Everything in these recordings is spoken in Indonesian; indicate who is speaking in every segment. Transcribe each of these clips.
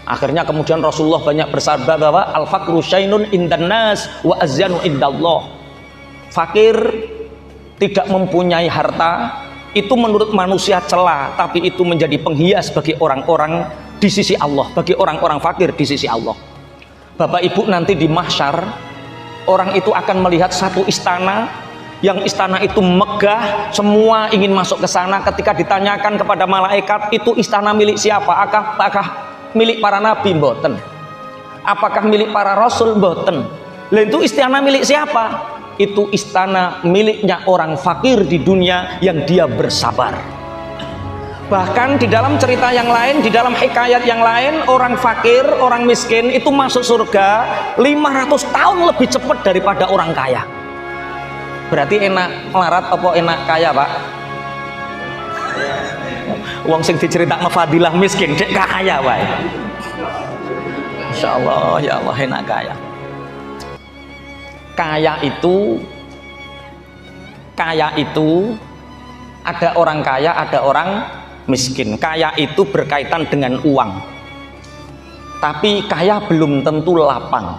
Speaker 1: Akhirnya kemudian Rasulullah banyak bersabda bahwa al-faqru syainun indan nas wa azyanu indallah. Fakir, tidak mempunyai harta, itu menurut manusia celah, tapi itu menjadi penghias bagi orang-orang di sisi Allah, bagi orang-orang fakir di sisi Allah. Bapak Ibu, nanti di mahsyar orang itu akan melihat satu istana, yang istana itu megah, semua ingin masuk ke sana. Ketika ditanyakan kepada malaikat, itu istana milik siapa? Apakah milik para nabi? Mboten. Apakah milik para rasul? Mboten. Lah itu istana milik siapa? Itu istana miliknya orang fakir di dunia yang dia bersabar. Bahkan di dalam cerita yang lain, di dalam hikayat yang lain, orang fakir, orang miskin itu masuk surga 500 tahun lebih cepat daripada orang kaya. Berarti enak melarat apa enak kaya, Pak? Wong sing diceritakno fadilah miskin dek kaya wae. Insyaallah ya Allah enak kaya. Kaya itu ada orang kaya, ada orang miskin. Kaya itu berkaitan dengan uang. Tapi kaya belum tentu lapang.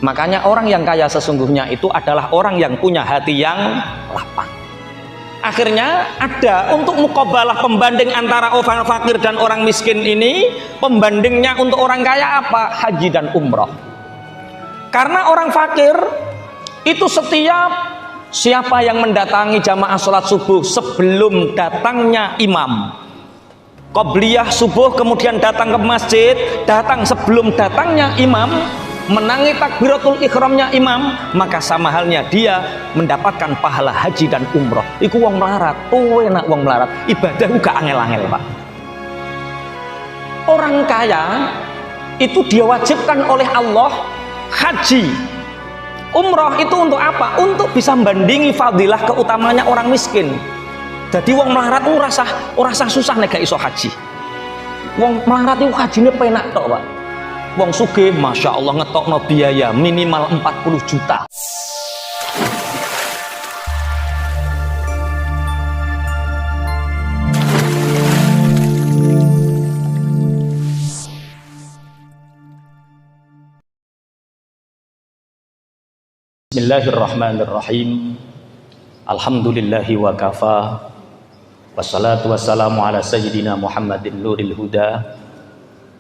Speaker 1: Makanya orang yang kaya sesungguhnya itu adalah orang yang punya hati yang lapang. Akhirnya ada untuk muqabalah, pembanding antara orang fakir dan orang miskin ini, pembandingnya untuk orang kaya apa? Haji dan umroh. Karena orang fakir itu siapa yang mendatangi jamaah sholat subuh sebelum datangnya imam, qobliyah subuh, kemudian datang ke masjid, datang sebelum datangnya imam, menangi takbiratul ihramnya imam, maka sama halnya dia mendapatkan pahala haji dan umroh. Iku wong melarat, enak wong melarat, ibadah uga angel-angel, Pak. Orang kaya itu diwajibkan oleh Allah haji, umroh itu untuk apa? Untuk bisa membandingi fadilah keutamanya orang miskin. Jadi wong melarat itu rasa susah nek gak iso haji. Wong melarat itu hajine penak tok, Pak. Wong sugih Masya Allah ngetokno biaya minimal 40 juta. Bismillahirrahmanirrahim. Alhamdulillahi wa kafa. Wassalatu wassalamu ala sayyidina Muhammadin nuril huda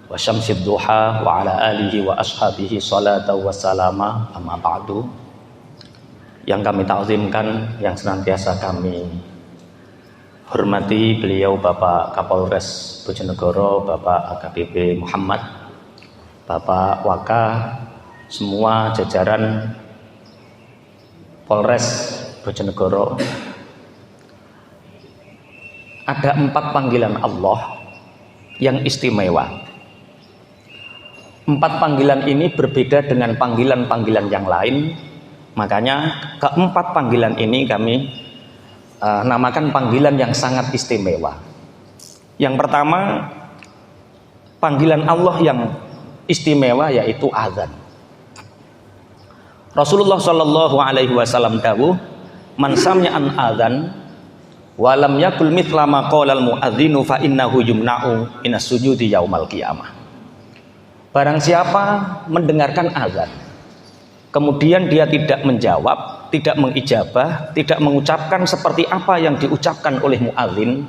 Speaker 1: wa syamsid duha wa ala alihi wa ashabihi salatu wassalama, amma ba'du. Yang kami ta'zimkan, yang senantiasa kami hormati beliau Bapak Kapolres Bojonegoro, Bapak AKBP Muhammad, Bapak Waka, semua jajaran Polres Bojonegoro. Ada 4 panggilan Allah yang istimewa. 4 panggilan ini berbeda dengan panggilan-panggilan yang lain. Makanya keempat panggilan ini kami namakan panggilan yang sangat istimewa. Yang pertama, panggilan Allah yang istimewa yaitu azan. Rasulullah Shallallahu Alaihi Wasallam dawuh, man sami'an adzan walam yakul mithla ma qalal muadzinu fa innahu yumna'u minas sujudi yaumal qiyamah. Barang siapa mendengarkan azan, kemudian dia tidak menjawab, tidak mengijabah, tidak mengucapkan seperti apa yang diucapkan oleh muadzin,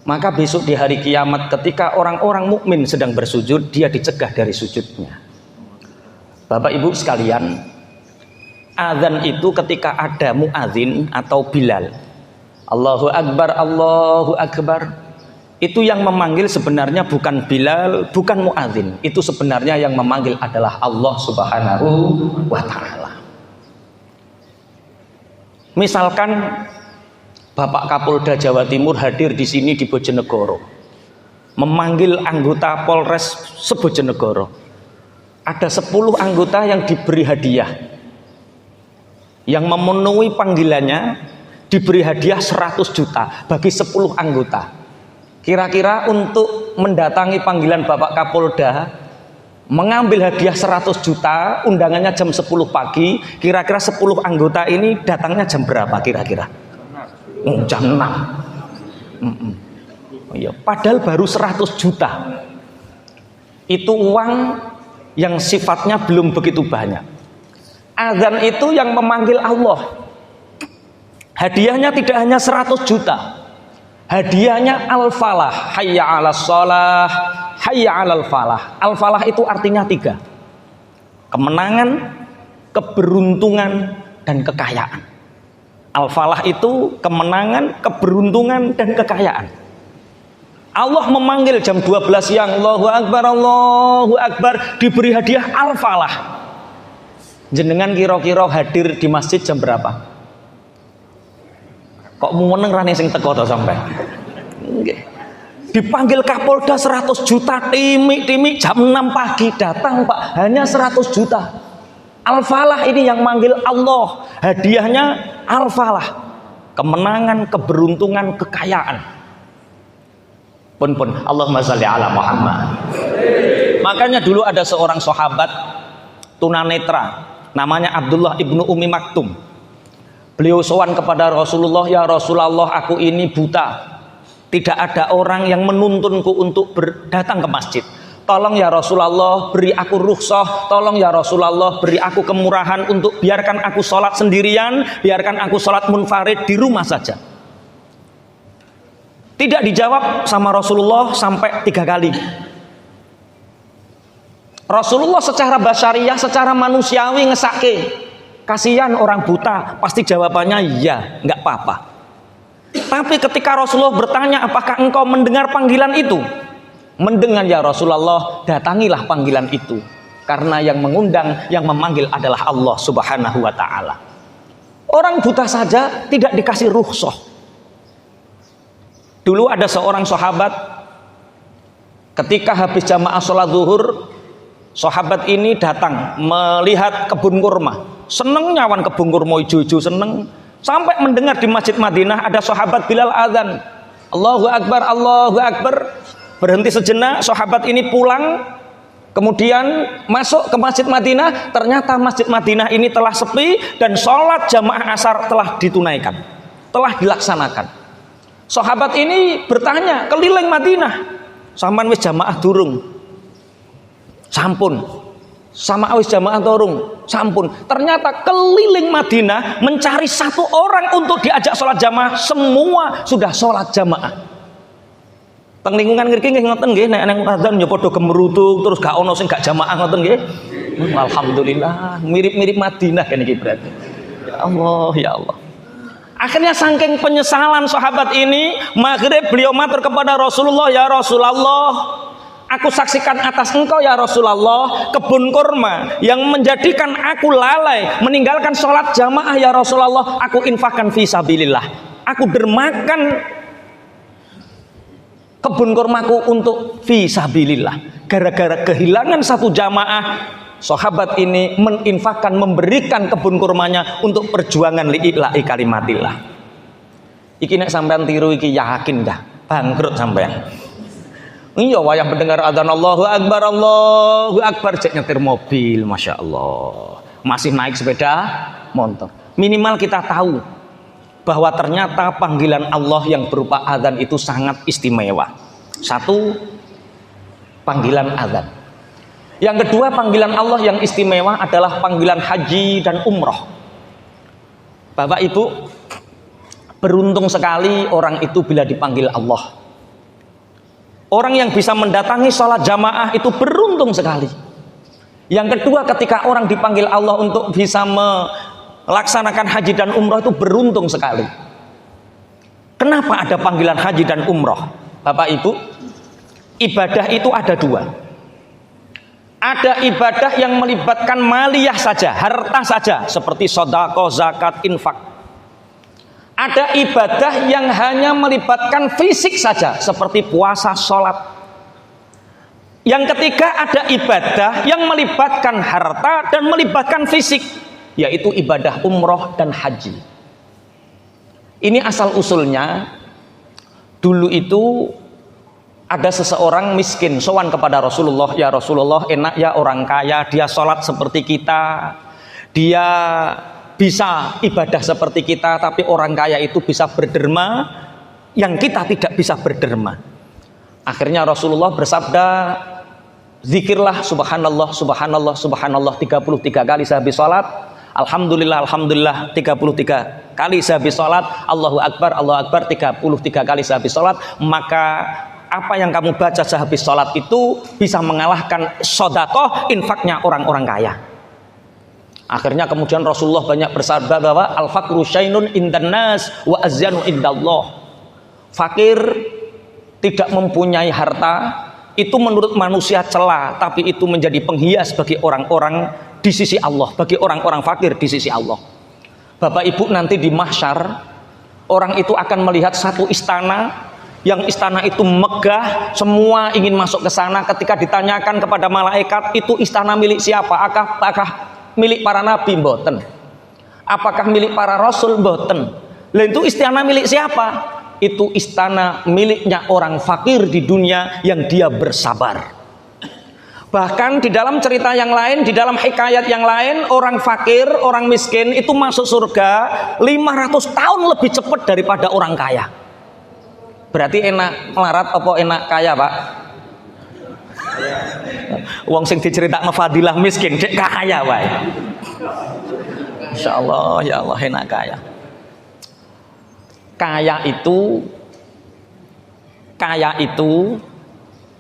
Speaker 1: maka besok di hari kiamat ketika orang-orang mukmin sedang bersujud, dia dicegah dari sujudnya. Bapak Ibu sekalian, azan itu ketika ada muadzin atau Bilal, Allahu Akbar, Allahu Akbar, itu yang memanggil sebenarnya bukan Bilal, bukan muadzin. Itu sebenarnya yang memanggil adalah Allah Subhanahu wa Ta'ala. Misalkan Bapak Kapolda Jawa Timur hadir di sini di Bojonegoro, memanggil anggota Polres se-Bojonegoro. Ada 10 anggota yang diberi hadiah, yang memenuhi panggilannya diberi hadiah 100 juta bagi 10 anggota. Kira-kira untuk mendatangi panggilan Bapak Kapolda, mengambil hadiah 100 juta, undangannya jam 10 pagi, kira-kira 10 anggota ini datangnya jam berapa kira-kira? Jam 6. Ya, padahal baru 100 juta. itu uang yang sifatnya belum begitu banyak. Azan itu yang memanggil Allah. Hadiahnya tidak hanya 100 juta. Hadiahnya al-falah, hayya 'alas shalah, hayya 'alal falah. Al-falah itu artinya 3. Kemenangan, keberuntungan, dan kekayaan. Al-falah itu kemenangan, keberuntungan, dan kekayaan. Allah memanggil jam 12 siang, Allahu Akbar, diberi hadiah al-falah. Jenengan kira-kira hadir di masjid jam berapa? Kok meneng rane sing teko to sampai? Nggih. Dipanggil Kapolda 100 juta, timik jam 6 pagi datang Pak, hanya 100 juta. Al-falah ini yang manggil Allah, hadiahnya al-falah. Kemenangan, keberuntungan, kekayaan. Pun Allahumma shalli ala Muhammad. Makanya dulu ada seorang sahabat tunanetra namanya Abdullah ibnu Ummi Maktum. Beliau sowan kepada Rasulullah, ya Rasulullah, aku ini buta. Tidak ada orang yang menuntunku untuk datang ke masjid. Tolong ya Rasulullah, beri aku rukhsah. Tolong ya Rasulullah, beri aku kemurahan untuk biarkan aku sholat sendirian, biarkan aku sholat munfarid di rumah saja. Tidak dijawab sama Rasulullah sampai 3 kali. Rasulullah secara basyariah, secara manusiawi ngesake, kasihan orang buta, pasti jawabannya iya, nggak apa-apa. Tapi ketika Rasulullah bertanya, apakah engkau mendengar panggilan itu? Mendengar ya Rasulullah, datangilah panggilan itu. Karena yang mengundang, yang memanggil adalah Allah Subhanahu wa ta'ala. Orang buta saja tidak dikasih rukhsah. Dulu ada seorang sahabat, ketika habis jamaah sholat zuhur, sahabat ini datang melihat kebun kurma. Seneng nyawan kebun kurma hijau-hijau, seneng. Sampai mendengar di Masjid Madinah ada sahabat Bilal azan. Allahu Akbar, Allahu Akbar. Berhenti sejenak, sahabat ini pulang. Kemudian masuk ke Masjid Madinah. Ternyata Masjid Madinah ini telah sepi dan sholat jamaah asar telah ditunaikan, telah dilaksanakan. Sahabat ini bertanya keliling Madinah, sampean wis jamaah durung? Sampun. Sama awis jamaah turung, sampun. Ternyata keliling Madinah mencari 1 orang untuk diajak sholat jamaah, semua sudah sholat jamaah. Teng lingkungan ngriki nggih ngoten nggih, nek nang adzan ya padha gemerutuk terus gak ono sing gak jamaah ngoten nggih. Alhamdulillah, mirip-mirip Madinah kan iki berarti. Ya Allah, ya Allah. Akhirnya saking penyesalan sahabat ini, maghrib beliau matur kepada Rasulullah, ya Rasulullah, aku saksikan atas engkau ya Rasulullah kebun kurma yang menjadikan aku lalai meninggalkan sholat jamaah ya Rasulullah. Aku infakkan fi sabilillah, aku dermakan kebun kurmaku untuk fi sabilillah. Gara-gara kehilangan 1 jamaah, sahabat ini meninfakkan, memberikan kebun kurmanya untuk perjuangan li'ila'i kalimatillah. Iki nek sampean tiru iki yakin dah bangkrut sampean. Iya, wayah mendengar adzan Allahu Akbar, cek nyetir mobil, masya Allah, masih naik sepeda motor. Minimal kita tahu bahwa ternyata panggilan Allah yang berupa adzan itu sangat istimewa. 1, panggilan adzan. Yang kedua, panggilan Allah yang istimewa adalah panggilan haji dan umroh. Bapak Ibu, beruntung sekali orang itu bila dipanggil Allah. Orang yang bisa mendatangi sholat jamaah itu beruntung sekali. Yang kedua, ketika orang dipanggil Allah untuk bisa melaksanakan haji dan umroh itu beruntung sekali. Kenapa ada panggilan haji dan umroh? Bapak Ibu, ibadah itu ada 2. Ada ibadah yang melibatkan maliyah saja, harta saja, seperti sedekah, zakat, infak. Ada ibadah yang hanya melibatkan fisik saja, seperti puasa, sholat. Yang ketiga, ada ibadah yang melibatkan harta dan melibatkan fisik, yaitu ibadah umroh dan haji. Ini asal usulnya. Dulu itu ada seseorang miskin sowan kepada Rasulullah, ya Rasulullah, enak ya orang kaya, dia sholat seperti kita, dia bisa ibadah seperti kita, tapi orang kaya itu bisa berderma yang kita tidak bisa berderma. Akhirnya Rasulullah bersabda, Zikirlah subhanallah, subhanallah, subhanallah 33 kali sehabis sholat. Alhamdulillah, alhamdulillah 33 kali sehabis sholat. Allahu Akbar 33 kali sehabis sholat. Maka apa yang kamu baca sehabis sholat itu bisa mengalahkan sedekah infaknya orang-orang kaya. Akhirnya kemudian Rasulullah banyak bersabda bahwa al-faqru syainun indan nas wa azyanu indallah. Fakir tidak mempunyai harta itu menurut manusia celah, tapi itu menjadi penghias bagi orang-orang di sisi Allah, bagi orang-orang fakir di sisi Allah. Bapak Ibu, nanti di mahsyar orang itu akan melihat satu istana, yang istana itu megah, semua ingin masuk ke sana. Ketika ditanyakan kepada malaikat, itu istana milik siapa? Apakah milik para nabi? Mboten. Apakah milik para rasul? Mboten. Lah itu istana milik siapa? Itu istana miliknya orang fakir di dunia yang dia bersabar. Bahkan di dalam cerita yang lain, di dalam hikayat yang lain, orang fakir, orang miskin itu masuk surga 500 tahun lebih cepat daripada orang kaya. Berarti enak melarat apa enak kaya, Pak? Wong sing diceritakno fadilah miskin cek kaya wae. Insyaallah ya Allah enak kaya. Kaya itu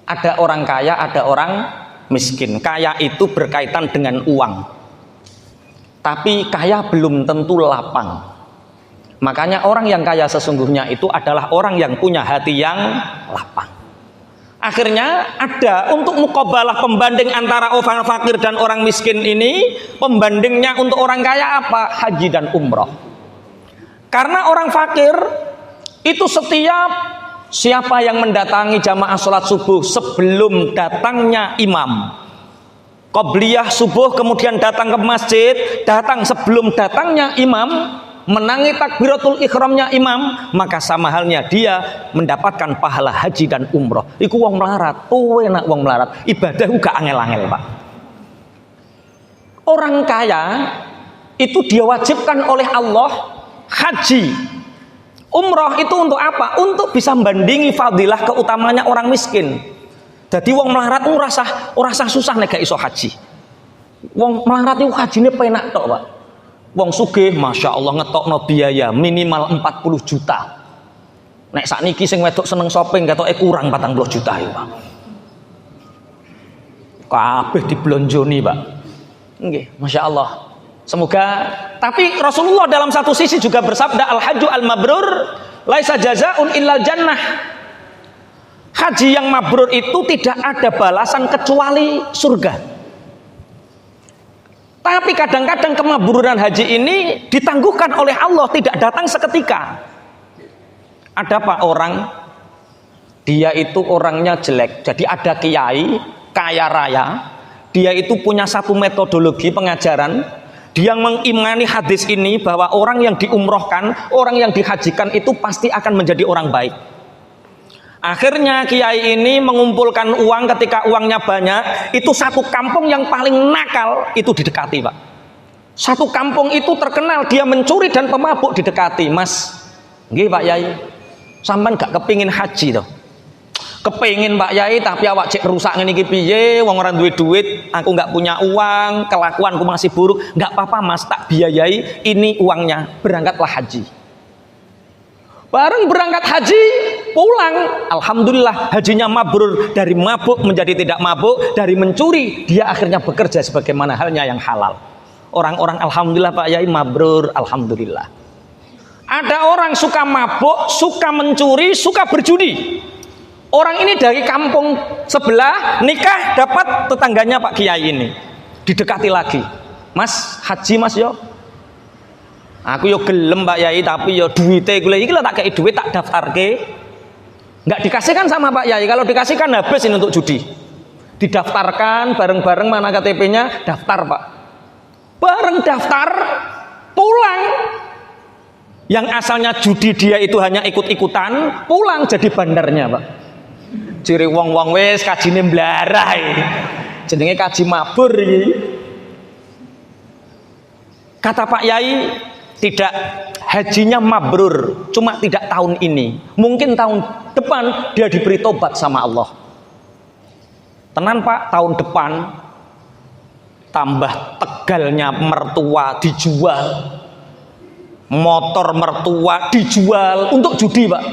Speaker 1: ada orang kaya, ada orang miskin. Kaya itu berkaitan dengan uang, tapi kaya belum tentu lapang. Makanya orang yang kaya sesungguhnya itu adalah orang yang punya hati yang lapang. Akhirnya ada untuk muqabalah, pembanding antara orang fakir dan orang miskin ini. Pembandingnya untuk orang kaya apa? Haji dan umroh. Karena orang fakir itu siapa yang mendatangi jamaah sholat subuh sebelum datangnya imam, qobliyah subuh, kemudian datang ke masjid, datang sebelum datangnya imam, menangi takbiratul ikhramnya imam, maka sama halnya dia mendapatkan pahala haji dan umroh. Iku wong melarat, enak wong melarat, ibadah uga angel-angel, Pak. Orang kaya itu diwajibkan oleh Allah haji, umroh itu untuk apa? Untuk bisa membandingi fadilah keutamanya orang miskin. Jadi wong melarat ora usah susah nek gak iso haji. Wong melarat itu hajine penak tok, Pak. Wong sugih Masya Allah ngetokno biaya minimal 40 juta. Nek sakniki sing wedok seneng shopping ketoke kurang 40 juta ya, Pak. Kabeh diblonjoni, Pak. Nggih, Masya Allah. Semoga, tapi Rasulullah dalam satu sisi juga bersabda al-hajju al-mabrur laisa jazaa'un illal jannah. Haji yang mabrur itu tidak ada balasan kecuali surga. Tapi kadang-kadang kemabruran haji ini ditangguhkan oleh Allah, tidak datang seketika. Ada Pak orang, dia itu orangnya jelek. Jadi ada kiai kaya raya, dia itu punya satu metodologi pengajaran. Dia mengimani hadis ini bahwa orang yang diumrohkan, orang yang dihajikan itu pasti akan menjadi orang baik. Akhirnya kiai ini mengumpulkan uang, ketika uangnya banyak, itu satu kampung yang paling nakal itu didekati, Pak. Satu kampung itu terkenal dia mencuri dan pemabuk didekati. Mas, nggih Pak Yai, sampean gak kepingin haji toh? Kepingin Pak Yai, tapi awak cek rusak ngene iki piye, wong ora duwe duit, aku nggak punya uang, kelakuanku masih buruk. Nggak apa-apa Mas, tak biayai, ini uangnya, berangkatlah haji. Bareng berangkat haji, pulang, alhamdulillah hajinya mabrur, dari mabuk menjadi tidak mabuk, dari mencuri dia akhirnya bekerja sebagaimana halnya yang halal. Orang-orang alhamdulillah Pak Yai mabrur, alhamdulillah. Ada orang suka mabuk, suka mencuri, suka berjudi. Orang ini dari kampung sebelah nikah dapat tetangganya Pak Kiai ini, didekati lagi. Mas haji Mas yo, aku yo gelem Pak Yai, tapi yo duitnya gue iki tak kayak duit tak daftarke, nggak dikasihkan sama Pak Yai. Kalau dikasihkan habis ini untuk judi. Didaftarkan bareng-bareng, mana KTP-nya, daftar Pak. Bareng daftar, pulang. Yang asalnya judi dia itu hanya ikut-ikutan, pulang jadi bandarnya Pak. Ciri wong-wong wis kajine mblarai. Jenenge kaji mabur iki. Kata Pak Yai, tidak, hajinya mabrur, cuma tidak tahun ini. Mungkin tahun depan dia diberi tobat sama Allah. Tenan Pak, tahun depan tambah tegalnya mertua dijual, motor mertua dijual untuk judi Pak.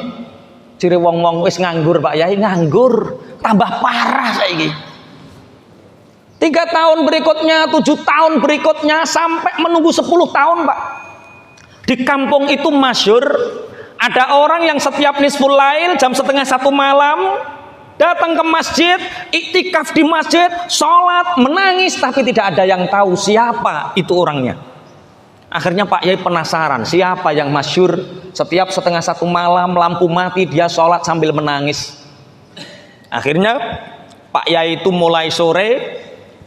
Speaker 1: Ciri wong-wong wis nganggur Pak Yai, nganggur tambah parah saiki. 3 tahun berikutnya, 7 tahun berikutnya, sampai menunggu 10 tahun Pak. Di kampung itu masyhur, ada orang yang setiap nisful lail jam 1:30 malam datang ke masjid, iktikaf di masjid, sholat, menangis, tapi tidak ada yang tahu siapa itu orangnya. Akhirnya Pak Yai penasaran, siapa yang masyhur setiap 1:30 malam lampu mati dia sholat sambil menangis. Akhirnya Pak Yai itu mulai sore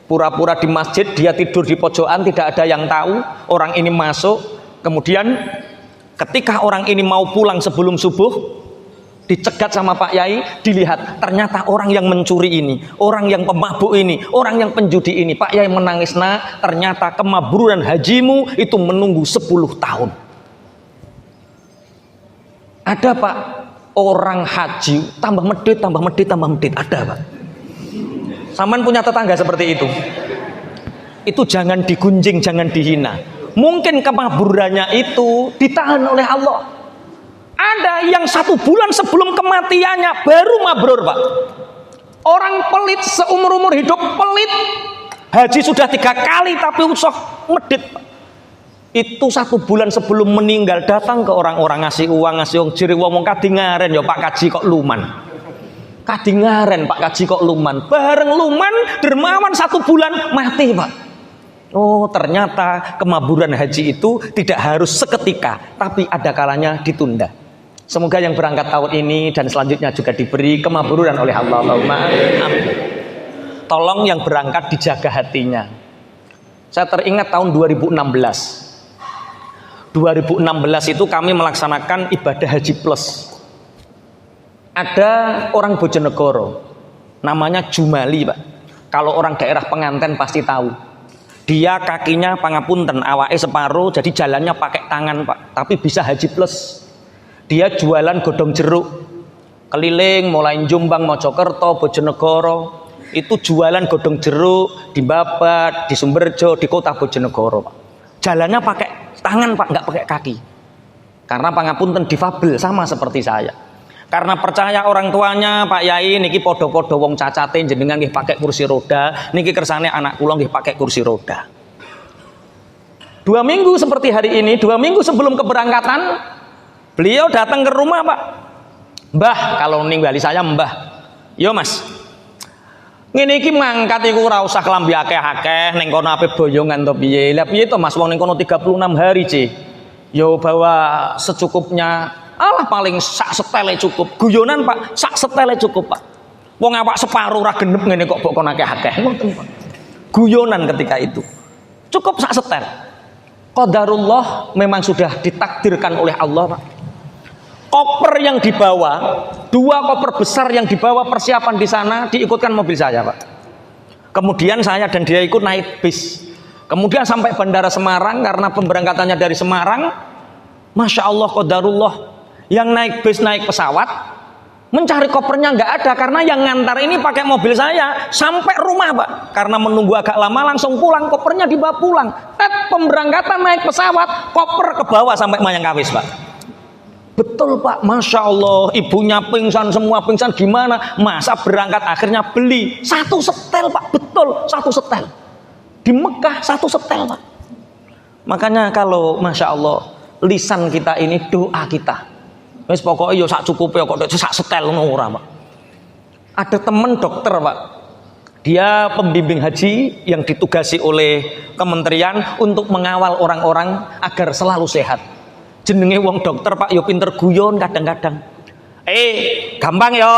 Speaker 1: pura-pura di masjid, dia tidur di pojokan, tidak ada yang tahu. Orang ini masuk, kemudian ketika orang ini mau pulang sebelum subuh, dicegat sama Pak Yai, dilihat ternyata orang yang mencuri ini, orang yang pemabuk ini, orang yang penjudi ini. Pak Yai menangis, nak, ternyata kemabruran hajimu itu menunggu 10 tahun. Ada Pak, orang haji tambah medit, tambah medit, tambah medit. Ada Pak. Saman punya tetangga seperti itu. Itu jangan digunjing, jangan dihina. Mungkin kemaburannya itu ditahan oleh Allah. Ada yang 1 bulan sebelum kematiannya baru mabrur Pak. Orang pelit seumur-umur hidup pelit. Haji sudah 3 kali tapi usah medit Pak. Itu 1 bulan sebelum meninggal datang ke orang-orang ngasih uang jiri wong kadingaren ya Pak Kaji kok luman. Kadingaren Pak Kaji kok luman. Bareng luman dermawan 1 bulan mati Pak. Oh ternyata kemaburan haji itu tidak harus seketika, tapi ada kalanya ditunda. Semoga yang berangkat tahun ini dan selanjutnya juga diberi kemaburan oleh Allah. Allahumma amin. Tolong yang berangkat dijaga hatinya. Saya teringat tahun 2016. 2016 itu kami melaksanakan ibadah haji plus. Ada orang Bojonegoro, namanya Jumali Pak. Kalau orang daerah penganten pasti tahu. Dia kakinya pangapunten, awake separuh, jadi jalannya pakai tangan Pak. Tapi bisa haji plus. Dia jualan godong jeruk, keliling mulai Jombang, Mojokerto, Bojonegoro. Itu jualan godong jeruk di Babat, di Sumberjo, di kota Bojonegoro Pak. Jalannya pakai tangan Pak, nggak pakai kaki. Karena pangapunten difabel sama seperti saya. Karena percaya orang tuanya, Pak Yai niki podo-podo wong cacate jenengan nggih pakai kursi roda, niki kersane anak kula nggih pakai kursi roda. 2 minggu seperti hari ini, 2 minggu sebelum keberangkatan, beliau datang ke rumah Pak. Mbah, kalau ningali saya Mbah. Yo Mas. Ngene iki mangkat iku ora usah klambi akeh-akeh ning kono ape boyongan to piye. Lah piye to Mas wong ning kono 36 hari, C. Yo bawa secukupnya. Alah paling sak setele cukup. Guyonan Pak, sak setele cukup Pak. Wong awak separuh ora genep ngene kok kon akeh-akeh. Ngoten Pak. Guyonan ketika itu. Cukup sak setel. Qadarullah memang sudah ditakdirkan oleh Allah Pak. Koper yang dibawa, 2 koper besar yang dibawa persiapan di sana diikutkan mobil saya Pak. Kemudian saya dan dia ikut naik bis. Kemudian sampai Bandara Semarang karena pemberangkatannya dari Semarang. Masya Allah qadarullah. Yang naik bis naik pesawat mencari kopernya nggak ada karena yang ngantar ini pakai mobil saya sampai rumah Pak. Karena menunggu agak lama langsung pulang, kopernya dibawa pulang. Pemberangkatan naik pesawat, koper ke bawah sampai Mayangkawis Pak. Betul Pak, Masya Allah, ibunya pingsan, semua pingsan, gimana? Masa berangkat akhirnya beli 1 setel Pak, betul 1 setel. Di Mekah 1 setel Pak. Makanya kalau Masya Allah, lisan kita ini doa kita. Wis pokoke yo sak cukupe kok sak setel ngono ora, Pak. Ada teman dokter, Pak. Dia pembimbing haji yang ditugasi oleh kementerian untuk mengawal orang-orang agar selalu sehat. Jenenge wong dokter, Pak, yo pinter guyon kadang-kadang. Gampang yo.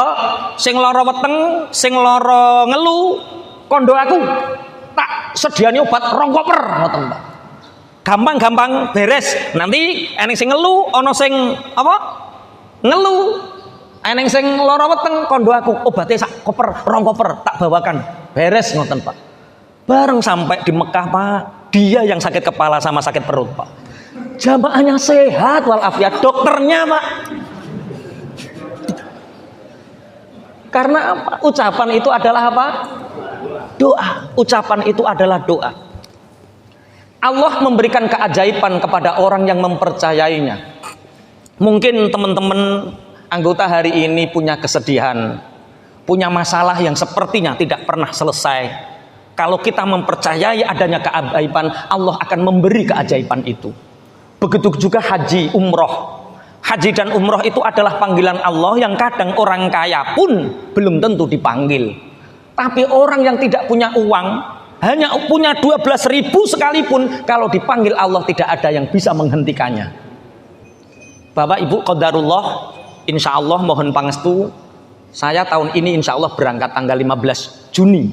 Speaker 1: Sing lara weteng, sing lara ngelu, kondo aku. Tak sediani obat 2 koper ngoten, Pak. Gampang-gampang beres. Nanti eneng sing ngelu, ana sing apa? Ngelu. Eneng sing lara weteng kondo aku, obatnya sak koper, 2 koper tak bawakan. Beres ngoten, Pak. Bareng sampai di Mekah, Pak, dia yang sakit kepala sama sakit perut, Pak. Jamaahnya sehat walafiat, dokternya, Pak. Karena apa? Ucapan itu adalah apa? Doa. Ucapan itu adalah doa. Allah memberikan keajaiban kepada orang yang mempercayainya. Mungkin teman-teman anggota hari ini punya kesedihan, punya masalah yang sepertinya tidak pernah selesai. Kalau kita mempercayai adanya keajaiban, Allah akan memberi keajaiban itu. Begitu juga haji, umroh. Haji dan umroh itu adalah panggilan Allah yang kadang orang kaya pun belum tentu dipanggil. Tapi orang yang tidak punya uang, hanya punya 12.000 sekalipun, kalau dipanggil Allah tidak ada yang bisa menghentikannya. Bapak Ibu qadarullah, insya Allah mohon pangestu, saya tahun ini insya Allah berangkat tanggal 15 Juni.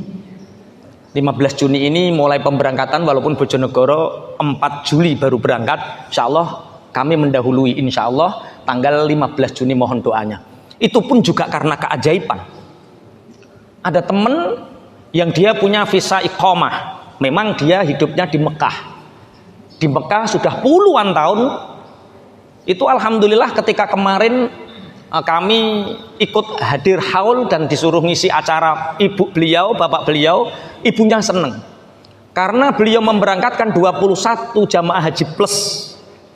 Speaker 1: 15 Juni ini mulai pemberangkatan, walaupun Bojonegoro 4 Juli baru berangkat. Insya Allah kami mendahului, insya Allah tanggal 15 Juni mohon doanya. Itu pun juga karena keajaiban. Ada teman yang dia punya visa iqamah, memang dia hidupnya di Mekah. Di Mekah sudah puluhan tahun. Itu alhamdulillah ketika kemarin kami ikut hadir haul dan disuruh ngisi acara ibu beliau, bapak beliau, ibunya seneng. Karena beliau memberangkatkan 21 jamaah haji plus.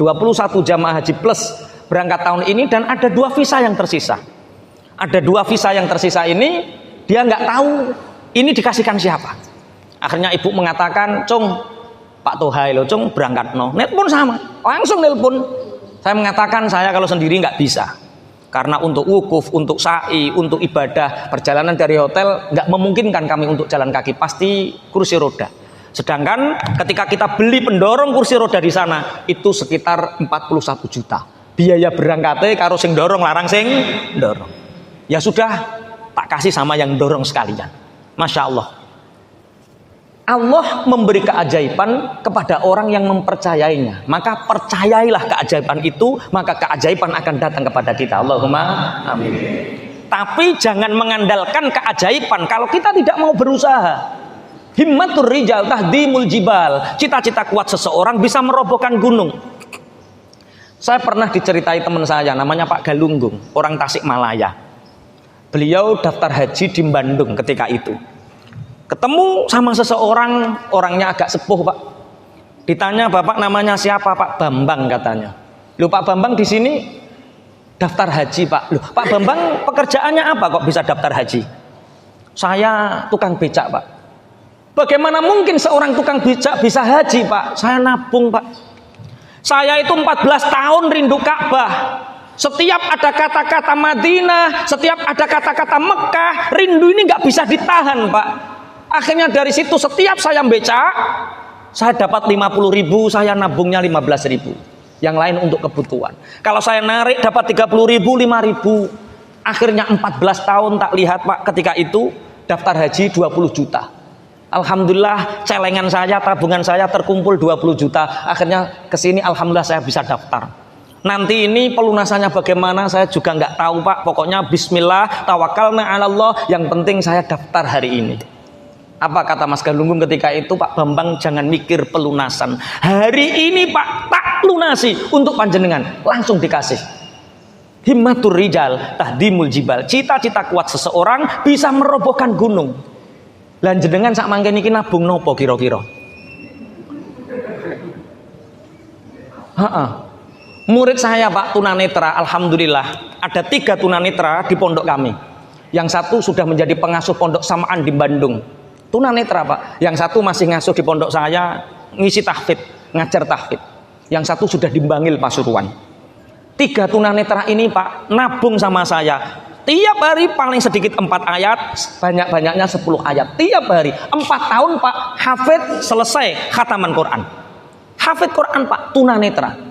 Speaker 1: 21 jamaah haji plus berangkat tahun ini, dan ada 2 visa yang tersisa. Ada 2 visa yang tersisa ini, dia nggak tahu ini dikasihkan siapa. Akhirnya ibu mengatakan, "Cung, Pak Tohai lo, Cung berangkat no." Net pun sama, langsung nelpon. Saya mengatakan saya kalau sendiri nggak bisa. Karena untuk wukuf, untuk sa'i, untuk ibadah, perjalanan dari hotel nggak memungkinkan kami untuk jalan kaki, pasti kursi roda. Sedangkan ketika kita beli pendorong kursi roda di sana, itu sekitar 41 juta. Biaya berangkatnya karo sing dorong larang sing dorong. Ya sudah, tak kasih sama yang dorong sekalian. Masya Allah. Allah memberi keajaiban kepada orang yang mempercayainya. Maka percayailah keajaiban itu, maka keajaiban akan datang kepada kita. Allahumma amin. Tapi jangan mengandalkan keajaiban kalau kita tidak mau berusaha. Himmatur rijal tahdimul jibal. Cita-cita kuat seseorang bisa merobohkan gunung. Saya pernah diceritai teman saya, namanya Pak Galunggung, orang Tasikmalaya. Beliau daftar haji di Bandung ketika itu. Ketemu sama seseorang, orangnya agak sepuh Pak. Ditanya, "Bapak namanya siapa?" "Pak Bambang," katanya. "Loh Pak Bambang di sini daftar haji Pak." "Loh Pak Bambang pekerjaannya apa kok bisa daftar haji?" "Saya tukang becak Pak." "Bagaimana mungkin seorang tukang becak bisa haji Pak?" "Saya nabung Pak. Saya itu 14 tahun rindu Ka'bah. Setiap ada kata-kata Madinah, setiap ada kata-kata Mekah, rindu ini nggak bisa ditahan Pak. Akhirnya dari situ setiap saya becak, saya dapat 50.000, saya nabungnya 15.000. Yang lain untuk kebutuhan. Kalau saya narik dapat 30.000, 5.000. Akhirnya 14 tahun tak lihat Pak, ketika itu daftar haji 20 juta. Alhamdulillah celengan saya, tabungan saya terkumpul 20 juta. Akhirnya kesini alhamdulillah saya bisa daftar. Nanti ini pelunasannya bagaimana saya juga nggak tahu Pak. Pokoknya bismillah, tawakalna 'ala Allah. Yang penting saya daftar hari ini. Apa kata Mas Galunggung ketika itu? "Pak Bambang jangan mikir pelunasan. Hari ini Pak tak lunasi untuk panjenengan." Langsung dikasih. Himmatur rijal tahdimul jibal. Cita-cita kuat seseorang bisa merobohkan gunung. Lan jenengan sak mangke niki nabung nopo kira-kira? Murid saya Pak tunanetra, alhamdulillah ada 3 tunanetra di pondok kami. Yang satu sudah menjadi pengasuh pondok Samaan di Bandung, tunanetra Pak. Yang satu masih ngasuh di pondok saya, ngisi tahfidz, ngajar tahfidz. Yang satu sudah di Bangil Pasuruan. 3 tunanetra ini Pak nabung sama saya. Tiap hari paling sedikit 4 ayat, banyak-banyaknya 10 ayat. Tiap hari 4 tahun Pak hafid selesai khataman Quran. Hafid Quran Pak, tunanetra.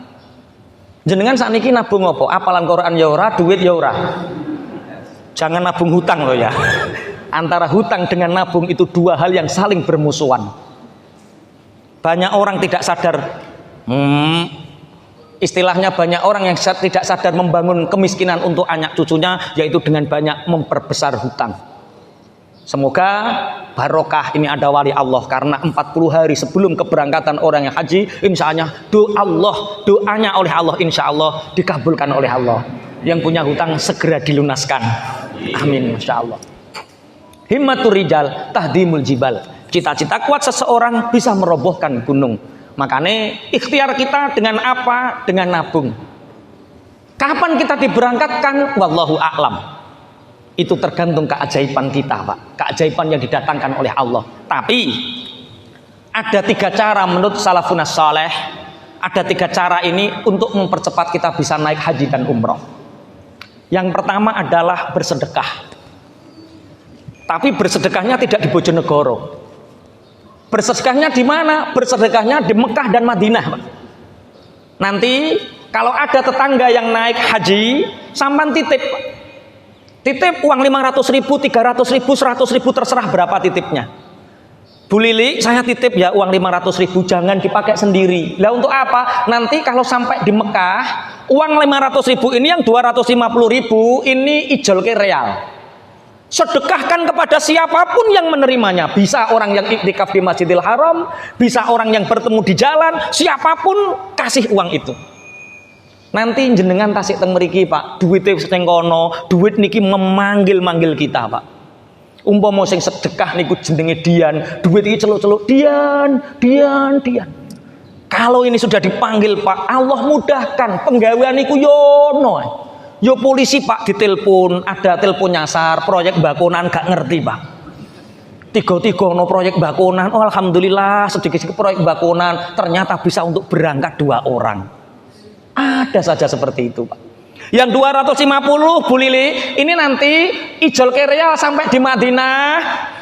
Speaker 1: Jenengan sakniki nabung apa? Apalan Quran ya ora, duit ya ora. Jangan nabung hutang loh ya. Antara hutang dengan nabung itu 2 hal yang saling bermusuhan. Banyak orang tidak sadar. Istilahnya banyak orang yang tidak sadar membangun kemiskinan untuk anak cucunya, yaitu dengan banyak memperbesar hutang. Semoga barokah ini ada wali Allah, karena 40 hari sebelum keberangkatan orang yang haji, insya Allah doanya oleh Allah insya Allah dikabulkan oleh Allah. Yang punya hutang segera dilunaskan. Amin, masya Allah. Himmatur rijal tahdimul jibal. Cita-cita kuat seseorang bisa merobohkan gunung. Makanya ikhtiar kita dengan apa? Dengan nabung. Kapan kita diberangkatkan? Wallahu a'lam. Itu tergantung keajaiban kita, Pak. Keajaiban yang didatangkan oleh Allah. Tapi ada 3 cara menurut salafun saleh. Ada 3 cara ini untuk mempercepat kita bisa naik haji dan umroh. Yang pertama adalah bersedekah. Tapi bersedekahnya tidak di Bojonegoro. Bersedekahnya di mana? Bersedekahnya di Mekah dan Madinah. Nanti kalau ada tetangga yang naik haji, sampan titip. Titip uang 500.000, 300.000, 100.000, terserah berapa titipnya. Bu Lili, saya titip ya uang 500.000, jangan dipakai sendiri. Lah untuk apa? Nanti kalau sampai di Mekah, uang 500.000 ini yang 250.000 ini ijol ke real. Sedekahkan kepada siapapun yang menerimanya. Bisa orang yang iktikaf di Masjidil Haram, bisa orang yang bertemu di jalan, siapapun kasih uang itu. Nanti jenengan tasik teng mriki, Pak, duwite sing kono, duit niki memanggil-manggil kita, Pak. Umpama sing sedekah niku jenenge Dian, duit iki celuk-celuk Dian. Kalau ini sudah dipanggil, Pak, Allah mudahkan penggawean niku yono. Yo polisi, Pak, ditelepon, ada telepon nyasar, proyek bakonan gak ngerti, Pak. Tiga-tiga no proyek bakonan, oh alhamdulillah sedikit-sedikit proyek bakonan, ternyata bisa untuk berangkat 2 orang. Ada saja seperti itu, Pak. Yang 250 Bu Lili, ini nanti ijol kereal sampai di Madinah,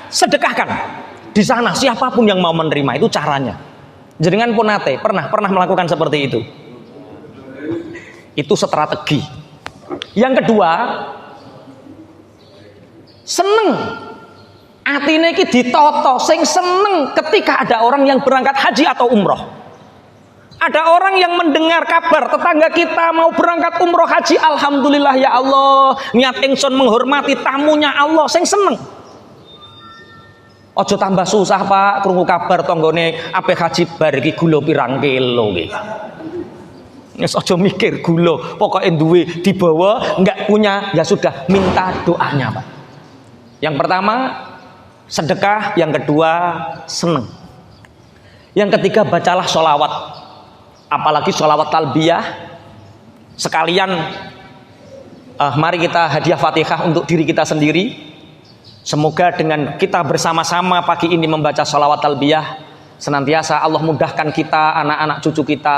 Speaker 1: sedekahkan. Di sana siapapun yang mau menerima, itu caranya. Jenengan pun nate pernah melakukan seperti itu. Itu strategi. Yang kedua, seneng. Atine iki ditoto, sing seneng ketika ada orang yang berangkat haji atau umroh. Ada orang yang mendengar kabar tetangga kita mau berangkat umroh haji, alhamdulillah ya Allah, niat ingsun menghormati tamunya Allah, sing seneng. Ojo tambah susah, Pak, krungu kabar tanggane ape haji bar iki gula pirang kilo nggih. Wis aja mikir gula, pokoke duwe dibawa, enggak punya ya sudah, minta doanya, Pak. Yang pertama sedekah, yang kedua seneng. Yang ketiga bacalah sholawat. Apalagi sholawat talbiyah. Sekalian mari kita hadiah Fatihah untuk diri kita sendiri. Semoga dengan kita bersama-sama pagi ini membaca sholawat talbiyah, senantiasa Allah mudahkan kita, anak-anak cucu kita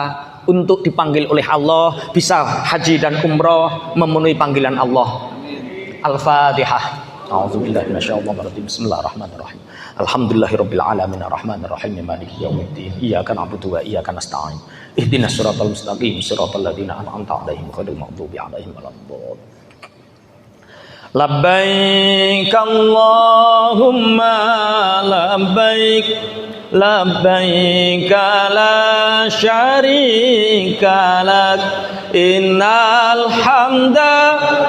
Speaker 1: untuk dipanggil oleh Allah, bisa haji dan umroh memenuhi panggilan Allah. Al-Fatihah. A'udzubillahi minasyaitonir rajim. Bismillahirrahmanirrahim. Alhamdulillahirabbil alamin arrahmanir rahim maliki yaumiddin. Iyyaka na'budu wa iyyaka nasta'in. Ihdinas siratal mustaqim, siratal ladzina an'amta 'alaihim ghairil maghdubi 'alaihim waladdallin. Labbaik Allahumma labbaik, labbaik la syarika lak, innal hamda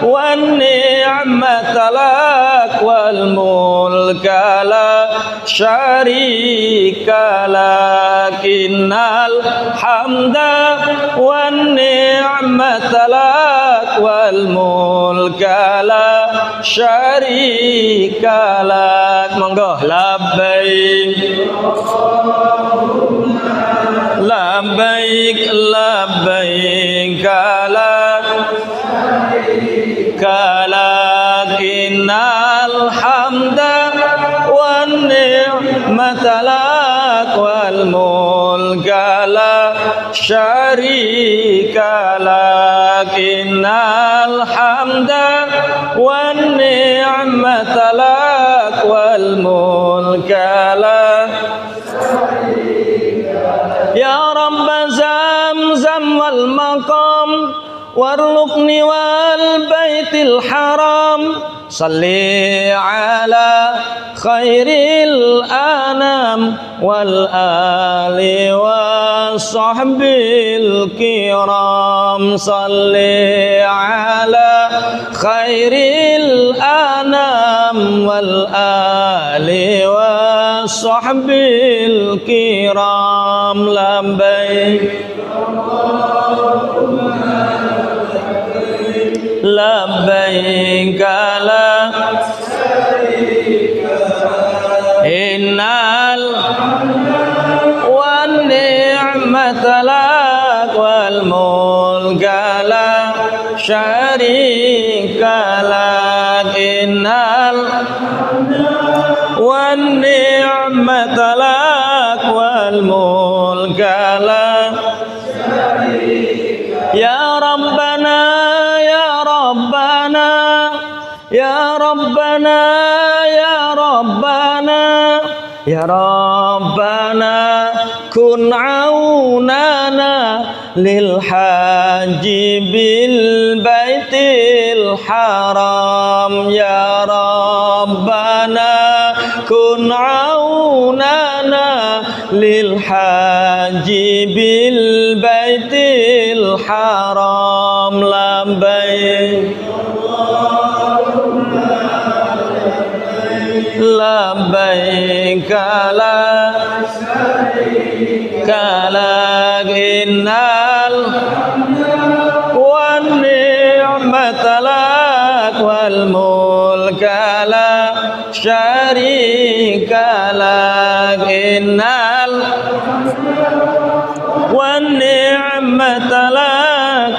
Speaker 1: wan ni'mata lak wal mulka la syarika lak, innal hamda wan ni'mata lak wal mulka la syarika lak. Monggo labbaik labbaik labbaik la kalak, innal hamda wan ni'mata lak wal mulka la syarika lak, innal hamda wan ni'mata lak wal mulka la. Ya Rabb Zamzam wal maqam warluqni wal baitil haram, salli ala khairil anam wal ali wa sahbil kiram, salli ala khairil anam wal ali wa sahbil kiram. Labbaik labbaik la syarika innal wan ni'mata lak wal mulka la syarika lak innal wan ni'mata lak wal mulka la ya rabbana ya rabbana ya rabbana ya rabbana ya rabbana kun aunana lil haji bil baitil haram ya rabbana kun aunana lil haji bil baitil haram labbaik labbaik la syarika innal wan ni'mata lak wal mulka la syarika lak innal wan ni'mata lak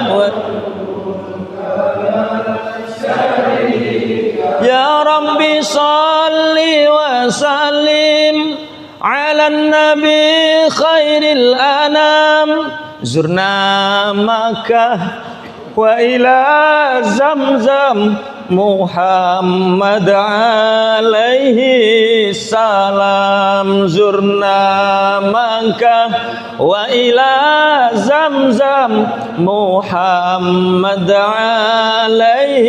Speaker 1: ya rabbi salli wa sallim ala nabi khairil anam zurna Makkah wa ila Zamzam Muhammad alaihi salam zurna Makkah wa ila Zamzam Muhammad alaihi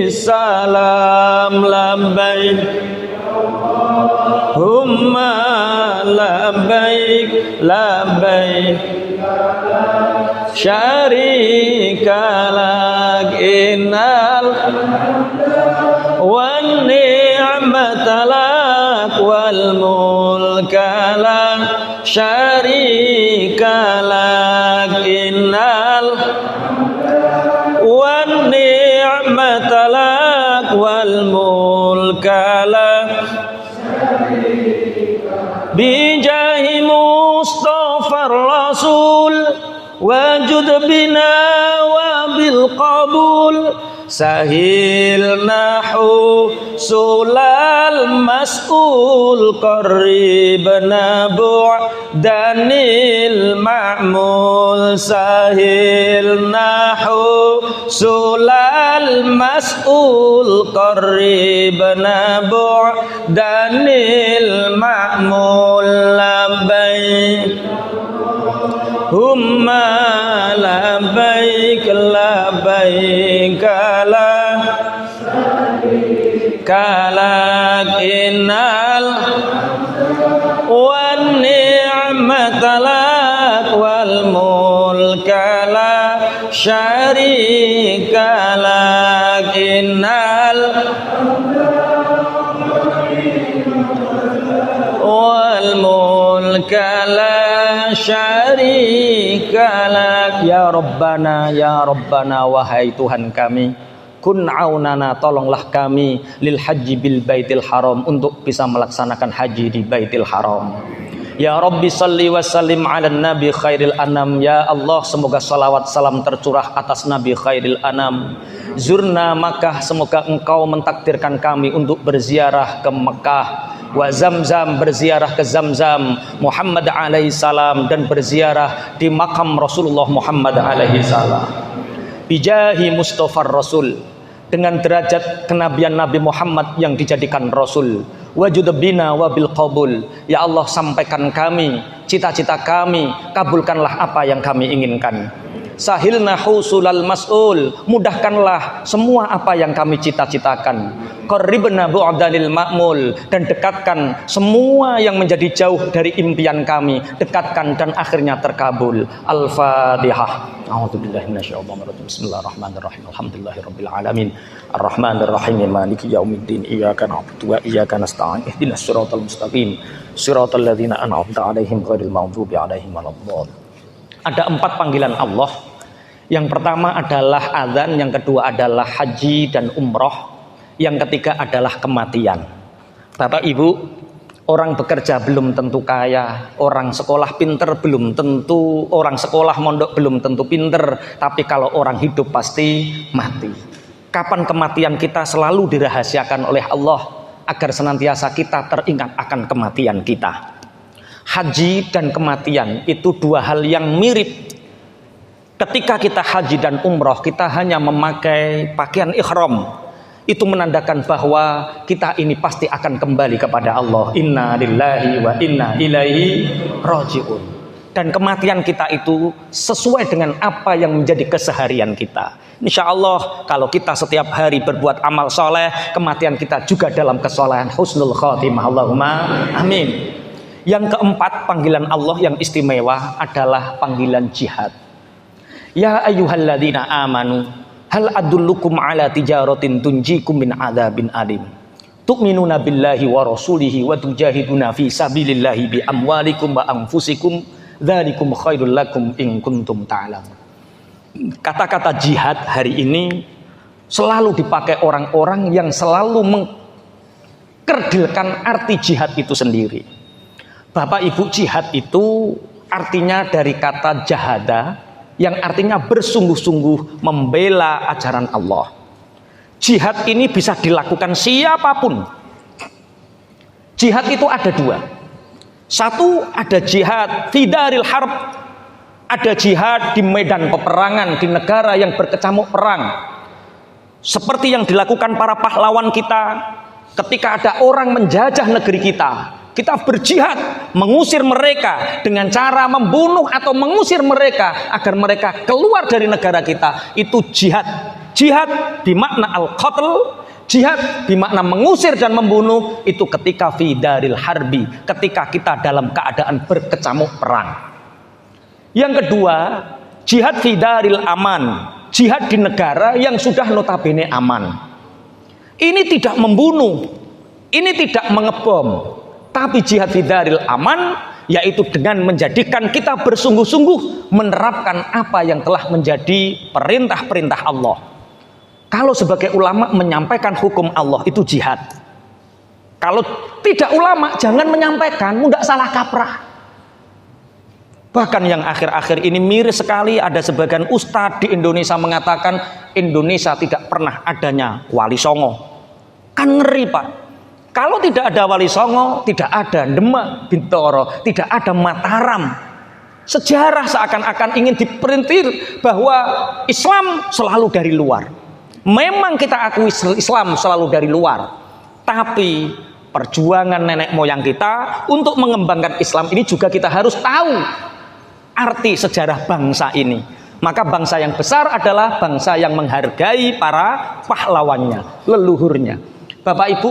Speaker 1: salam labbaik humma labbaik labbaik syarika lak innal wan ni'mata lak wal mulka la syarika lak innal wan ni'mata lak wal mulka la bijahi Mustafa Rasul wajud bina wa bil qabul sahil nahu sulal mas'ul qaribna bu'danil ma'mul sahil nahu sulal mas'ul qaribna bu'danil ma'mul labbaik humma labbaik labbaik la kalak innal wan ni'mata lak wal mulka la syarika lak innal wal mulka la syarika lak ya rabbana wahai Tuhan kami kun aunana tolonglah kami lil haji bil baitil haram untuk bisa melaksanakan haji di baitil haram ya rabbi salli wa sallim ala nabi khairil anam ya Allah semoga salawat salam tercurah atas nabi khairil anam zurna Makkah semoga engkau mentakdirkan kami untuk berziarah ke Mekah wa Zamzam berziarah ke Zamzam Muhammad alaihi salam dan berziarah di makam Rasulullah Muhammad alaihi salam bijahi Mustafa Rasul dengan derajat kenabian Nabi Muhammad yang dijadikan Rasul wajud bina wa bil qabul ya Allah sampaikan kami cita-cita kami kabulkanlah apa yang kami inginkan sahilna husulal mas'ul mudahkanlah semua apa yang kami cita-citakan qarribna bu'danil ma'mul dan dekatkan semua yang menjadi jauh dari impian kami dekatkan dan akhirnya terkabul al-fatihah a'udzubillahi minasyaitonir rajim bismillahirrahmanirrahim alhamdulillahirabbil alamin arrahmanirrahim maliki yaumiddin iyyaka na'budu wa iyyaka nasta'in ihdinas siratal mustaqim siratal ladzina an'amta 'alaihim ghairil maghdubi 'alaihim waladdallin. Ada 4 panggilan Allah. Yang pertama adalah azan, yang kedua adalah haji dan umroh, yang ketiga adalah kematian. Bapak Ibu, Orang bekerja belum tentu kaya, orang sekolah pinter belum tentu, orang sekolah mondok belum tentu pinter, tapi kalau orang hidup pasti mati. Kapan kematian kita selalu dirahasiakan oleh Allah agar senantiasa kita teringat akan kematian kita. Haji dan kematian itu dua hal yang mirip. Ketika kita haji dan umroh, kita hanya memakai pakaian ihram. Itu menandakan bahwa kita ini pasti akan kembali kepada Allah. Inna lillahi wa inna ilaihi raji'un. Dan kematian kita itu sesuai dengan apa yang menjadi keseharian kita. Insya Allah kalau kita setiap hari berbuat amal soleh, kematian kita juga dalam kesolehan husnul khotimah. Allahumma amin. Yang keempat, panggilan Allah yang istimewa adalah panggilan jihad. Ya ayyuhalladzina amanu hal adullukum ala tijaratin tunjikum min adzabin alim. Tu'minuna billahi wa rasulihi wa tujahiduna fi sabilillahi bi amwalikum wa anfusikum dzalikum khairul lakum in kuntum ta'lamun. Kata-kata jihad hari ini selalu dipakai orang-orang yang selalu mengkerdilkan arti jihad itu sendiri. Bapak Ibu, jihad itu artinya dari kata jahada, yang artinya bersungguh-sungguh membela ajaran Allah. Jihad ini bisa dilakukan siapapun. Jihad itu ada dua. Satu, ada jihad fidaril harb. Ada jihad di medan peperangan, di negara yang berkecamuk perang. Seperti yang dilakukan para pahlawan kita ketika ada orang menjajah negeri kita. Kita berjihad mengusir mereka dengan cara membunuh atau mengusir mereka agar mereka keluar dari negara kita. Itu jihad. Jihad bimakna al-qatl, jihad bimakna mengusir dan membunuh. Itu ketika fi daril harbi, ketika kita dalam keadaan berkecamuk perang. Yang kedua, jihad fi daril aman, jihad di negara yang sudah notabene aman. Ini tidak membunuh, ini tidak mengebom, tapi jihad fidaril aman, yaitu dengan menjadikan kita bersungguh-sungguh menerapkan apa yang telah menjadi perintah-perintah Allah. Kalau sebagai ulama menyampaikan hukum Allah itu jihad. Kalau tidak ulama jangan menyampaikan, mudah salah kaprah. Bahkan yang akhir-akhir ini miris sekali, ada sebagian ustadz di Indonesia mengatakan Indonesia tidak pernah adanya wali songo. Kan ngeri Pak. Kalau tidak ada Wali Songo, tidak ada Demak Bintoro, tidak ada Mataram. Sejarah seakan-akan ingin diperintir bahwa Islam selalu dari luar. Memang kita akui Islam selalu dari luar, tapi perjuangan nenek moyang kita untuk mengembangkan Islam ini juga kita harus tahu arti sejarah bangsa ini. Maka bangsa yang besar adalah bangsa yang menghargai para pahlawannya, leluhurnya. Bapak Ibu,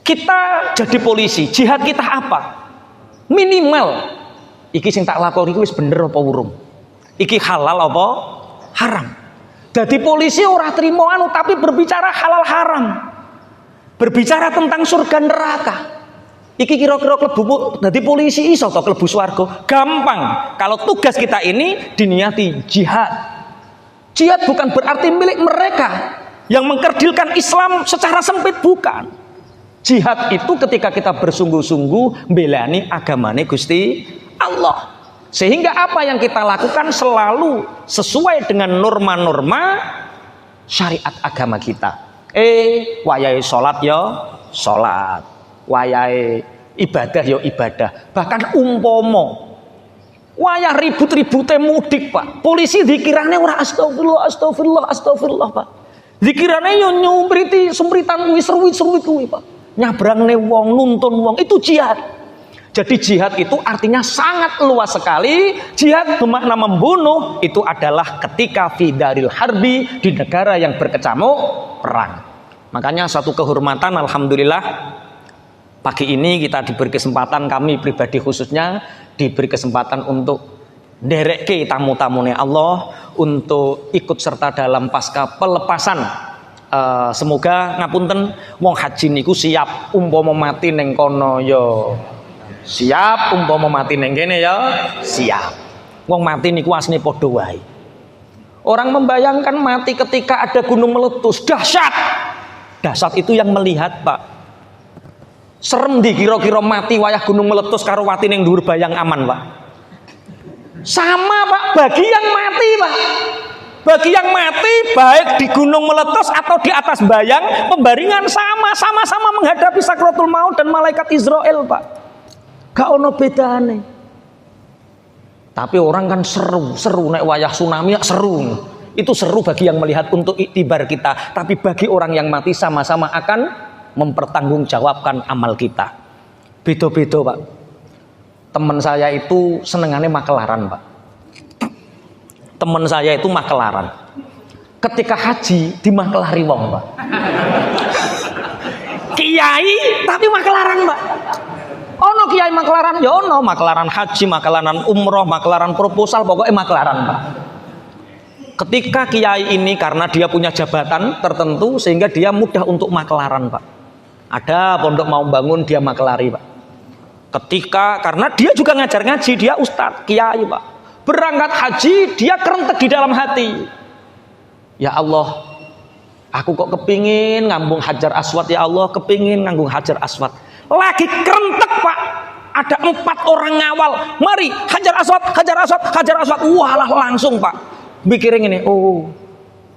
Speaker 1: kita jadi polisi, jihad kita apa? Minimal iki sing tak lakoni wis bener apa urung? Iki halal apa haram? Jadi polisi ora trimo anu tapi berbicara halal haram. Berbicara tentang surga neraka. Iki kira-kira klebu dadi polisi iso to klebu swarga? Gampang. Kalau tugas kita ini diniati jihad. Jihad bukan berarti milik mereka yang mengkerdilkan Islam secara sempit, bukan. Jihad itu ketika kita bersungguh-sungguh belani agamane Gusti Allah. Sehingga apa yang kita lakukan selalu sesuai dengan norma-norma syariat agama kita. Wayahe salat ya salat, wayahe ibadah ya ibadah. Bahkan umpomo wayah ribut-ribute mudik Pak, polisi dikirane ora astagfirullah, astagfirullah, astagfirullah Pak. Dikirane yo nyumpriti sumpritan kuwi seruit-seruit kuwi Pak. Nyabrangne wong, nuntun wong, itu jihad. Jadi jihad itu artinya sangat luas sekali. Jihad bermakna membunuh, itu adalah ketika fidaril harbi, di negara yang berkecamuk perang. Makanya satu kehormatan, alhamdulillah pagi ini kita diberi kesempatan, kami pribadi khususnya diberi kesempatan untuk nderekke tamu-tamunya Allah untuk ikut serta dalam pasca pelepasan. Semoga ngapunten wong haji niku siap umpama mati neng kono ya siap, umpama mati neng kene ya siap. Wong mati niku asline padha wae. Orang membayangkan mati ketika ada gunung meletus, dahsyat. Dahsyat itu yang melihat Pak. Serem di kira-kira mati wayah gunung meletus karo wati ning dhuwur bayang aman, Pak. Sama, Pak, bagi yang mati, Pak. Bagi yang mati baik di gunung meletus atau di atas bayang pembaringan sama-sama menghadapi sakratul maut dan malaikat Israel, Pak. Gak ono bedane. Tapi orang kan seru nek wayah tsunami seru. Itu seru bagi yang melihat untuk iktibar kita, tapi bagi orang yang mati sama-sama akan mempertanggungjawabkan amal kita. Beda-beda, Pak. Teman saya itu senengannya makelaran, Pak. Teman saya itu makelaran. Ketika haji di makelari wong, Pak. Kiai tapi makelaran, Pak. Ono kiai makelaran, ya ono makelaran haji, makelaran umroh, makelaran proposal, pokoknya makelaran, Pak. Ketika kiai ini karena dia punya jabatan tertentu sehingga dia mudah untuk makelaran, Pak. Ada pondok mau bangun dia makelari, Pak. Ketika karena dia juga ngajar ngaji, dia ustadz, kiai, Pak. Berangkat haji dia kerentek di dalam hati. Ya Allah, aku kok kepingin ngambung Hajar Aswad, ya Allah, kepingin ngambung Hajar Aswad. Lagi kerentek, Pak. Ada 4 orang ngawal. Mari Hajar Aswad, Hajar Aswad, Hajar Aswad. Walah langsung, Pak. Mikirin ini, oh,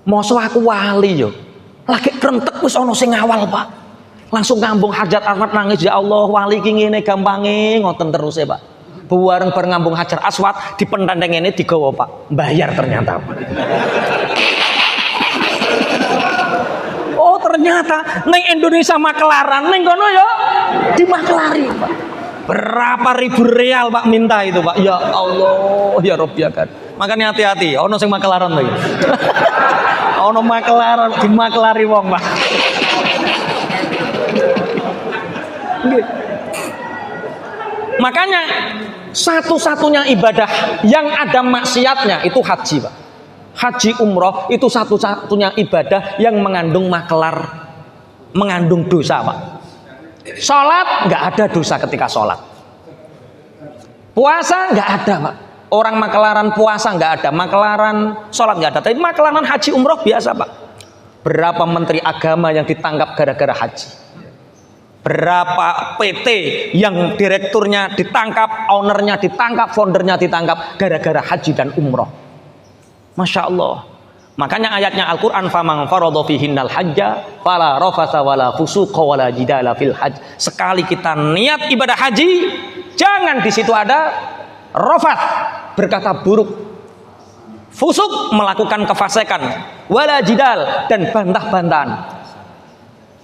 Speaker 1: mosok aku wali yo. Lagi kerentek wis ana sing ngawal, Pak. Langsung ngambung Hajar Aswad nangis, ya Allah, wali ki ngene gampange ngoten terus ya, Pak. Bareng ngambung Hajar Aswad dipentendeng ini digawa, Pak. Bayar ternyata, Pak. Oh, ternyata neng Indonesia makelaran, neng kono ya dimakelari, Pak. Berapa ribu real, Pak, minta itu, Pak. Ya Allah, ya Rob ya kan. Makanya hati-hati, ono sing makelaran lagi. Ono makelaran dimakelari wong, Pak. Makanya satu-satunya ibadah yang ada maksiatnya itu haji, Pak. Haji umroh itu satu-satunya ibadah yang mengandung makelar, mengandung dosa, Pak. Sholat nggak ada dosa ketika sholat. Puasa nggak ada, Pak. Orang makelaran puasa nggak ada, makelaran sholat nggak ada. Tapi makelaran haji umroh biasa, Pak. Berapa menteri agama yang ditangkap gara-gara haji? Berapa PT yang direkturnya ditangkap, ownernya ditangkap, foundernya ditangkap gara-gara haji dan umroh. Masya Allah. Makanya ayatnya Al-Quran, faman faradha fihinnal hajja fala rafasa wala fusuqa wala jidala fil hajj. Sekali kita niat ibadah haji, jangan di situ ada rafat, berkata buruk, fusuk, melakukan kefasikan, wala jidal, dan bantah-bantahan.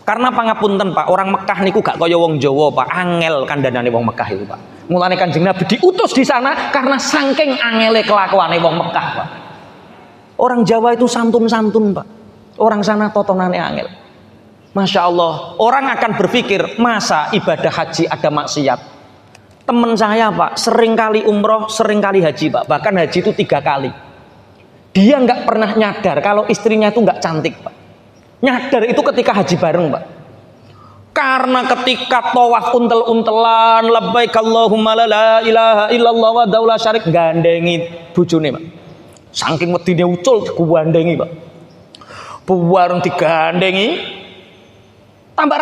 Speaker 1: Karena pangapunten, Pak, orang Mekah niku gak kaya wong Jawa, Pak. Angel kandhanane wong Mekah itu, Pak. Mulane Kanjeng Nabi diutus di sana karena saking angele kelakuane wong Mekah, Pak. Orang Jawa itu santun-santun, Pak. Orang sana totonane angel. Masya Allah, orang akan berpikir masa ibadah haji ada maksiat. Teman saya, Pak, sering kali umroh, sering kali haji, Pak. Bahkan haji itu 3 kali. Dia nggak pernah nyadar kalau istrinya itu nggak cantik, Pak. Nyadar itu ketika haji bareng, Pak. Karena ketika tawaf untel-untelan, labbaik Allahumma la ilaha illallah wa daula syarik, gandengi bojone, Pak. Saking wedine ucul digandengi, Pak. Bareng digandengi, tambah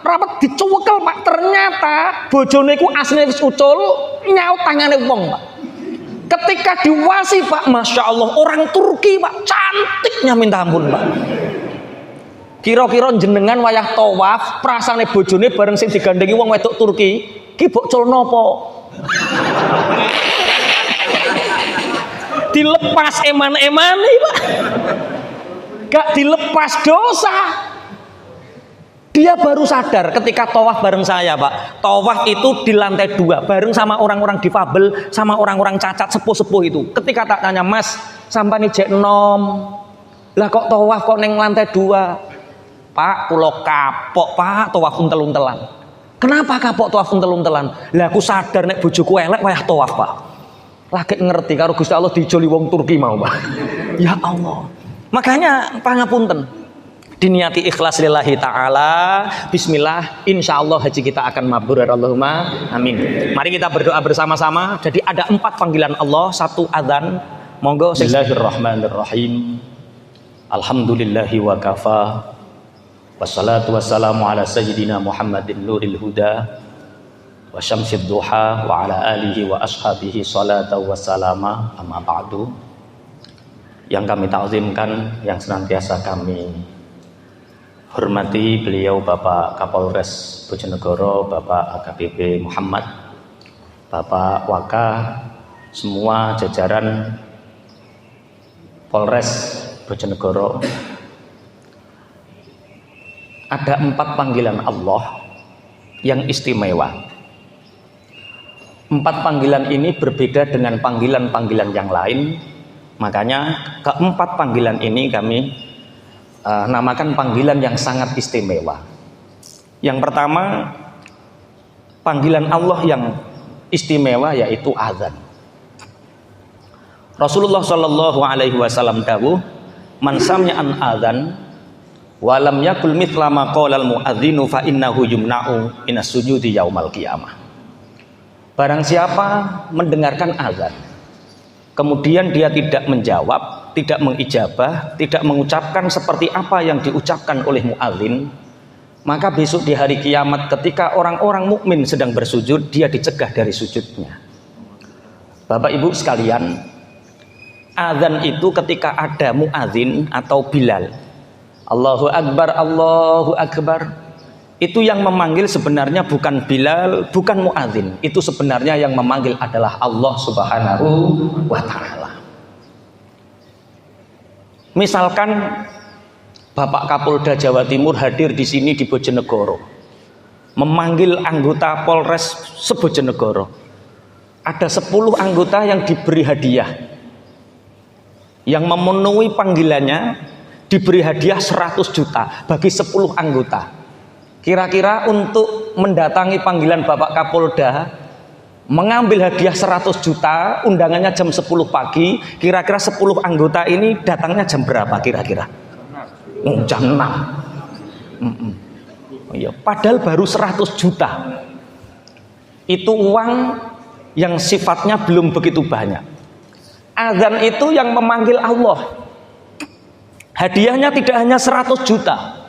Speaker 1: rapat dicuwekel, Pak. Ternyata bojone ku asline wis ucul, nyaut tangane wong, Pak. Ketika diwasi, Pak, Masya Allah, orang Turki, Pak, cantiknya minta ampun, Pak. Kira-kira jenengan wayah tawaf, prasane bojone bareng sing digandengi wong wedok Turki, ki mbok culno apa? Dilepas eman-emane, Pak. Gak dilepas dosa. Dia baru sadar ketika tawaf bareng saya, Pak. Tawaf itu di lantai 2, bareng sama orang-orang difabel, sama orang-orang cacat sepuh-sepuh itu. Ketika tak tanya, Mas, sampani jek nom, lah kok tawaf kok neng lantai 2? Pak, kulo kapok, Pak, tawaf untel-untelan. Kenapa kapok tawaf untel-untelan? Lah aku sadar nek bojoku elek wayah tawaf, Pak. Lagi ngerti karo Gusti Allah dijoli wong Turki mau, Pak. Ya Allah. Makanya pangapunten. Diniati ikhlas lillahi ta'ala. Bismillah, insyaallah haji kita akan mabrur. Allahumma amin. Mari kita berdoa bersama-sama. Jadi ada 4 panggilan Allah, 1 adzan. Monggo. Bismillahirrahmanirrahim. Alhamdulillahi wa kafa. Wassalatu wassalamu ala sayyidina Muhammadin nuril huda wa syamsid duha wa ala alihi wa ashabihi salatu wassalama amma ba'du. Yang kami ta'zimkan, yang senantiasa kami hormati beliau Bapak Kapolres Bojonegoro, Bapak AKBP Muhammad, Bapak Waka, semua jajaran Polres Bojonegoro. Ada 4 panggilan Allah yang istimewa. 4 panggilan ini berbeda dengan panggilan-panggilan yang lain. Makanya keempat panggilan ini kami namakan panggilan yang sangat istimewa. Yang pertama, panggilan Allah yang istimewa yaitu azan. Rasulullah Shallallahu Alaihi Wasallam dawuh, man sami'an azan walam yakul mithla ma qala al muadzinu fa innahu yumna'u minas sujudi yaumal qiyamah. Barang siapa mendengarkan azan kemudian dia tidak menjawab, tidak mengijabah, tidak mengucapkan seperti apa yang diucapkan oleh muadzin, maka besok di hari kiamat ketika orang-orang mukmin sedang bersujud, dia dicegah dari sujudnya. Bapak Ibu sekalian, azan itu ketika ada muadzin atau Bilal, Allahu Akbar, Allahu Akbar, itu yang memanggil sebenarnya bukan Bilal, bukan muadzin. Itu sebenarnya yang memanggil adalah Allah Subhanahu wa Ta'ala. Misalkan Bapak Kapolda Jawa Timur hadir di sini di Bojonegoro, memanggil anggota Polres se-Bojonegoro. Ada 10 anggota yang diberi hadiah, yang memenuhi panggilannya diberi hadiah 100 juta bagi 10 anggota. Kira-kira untuk mendatangi panggilan Bapak Kapolda, mengambil hadiah 100 juta, undangannya jam 10 pagi, kira-kira 10 anggota ini datangnya jam berapa kira-kira? Jam 6. Ya, padahal baru 100 juta. Itu uang yang sifatnya belum begitu banyak. Azan itu yang memanggil Allah. Hadiahnya tidak hanya 100 juta.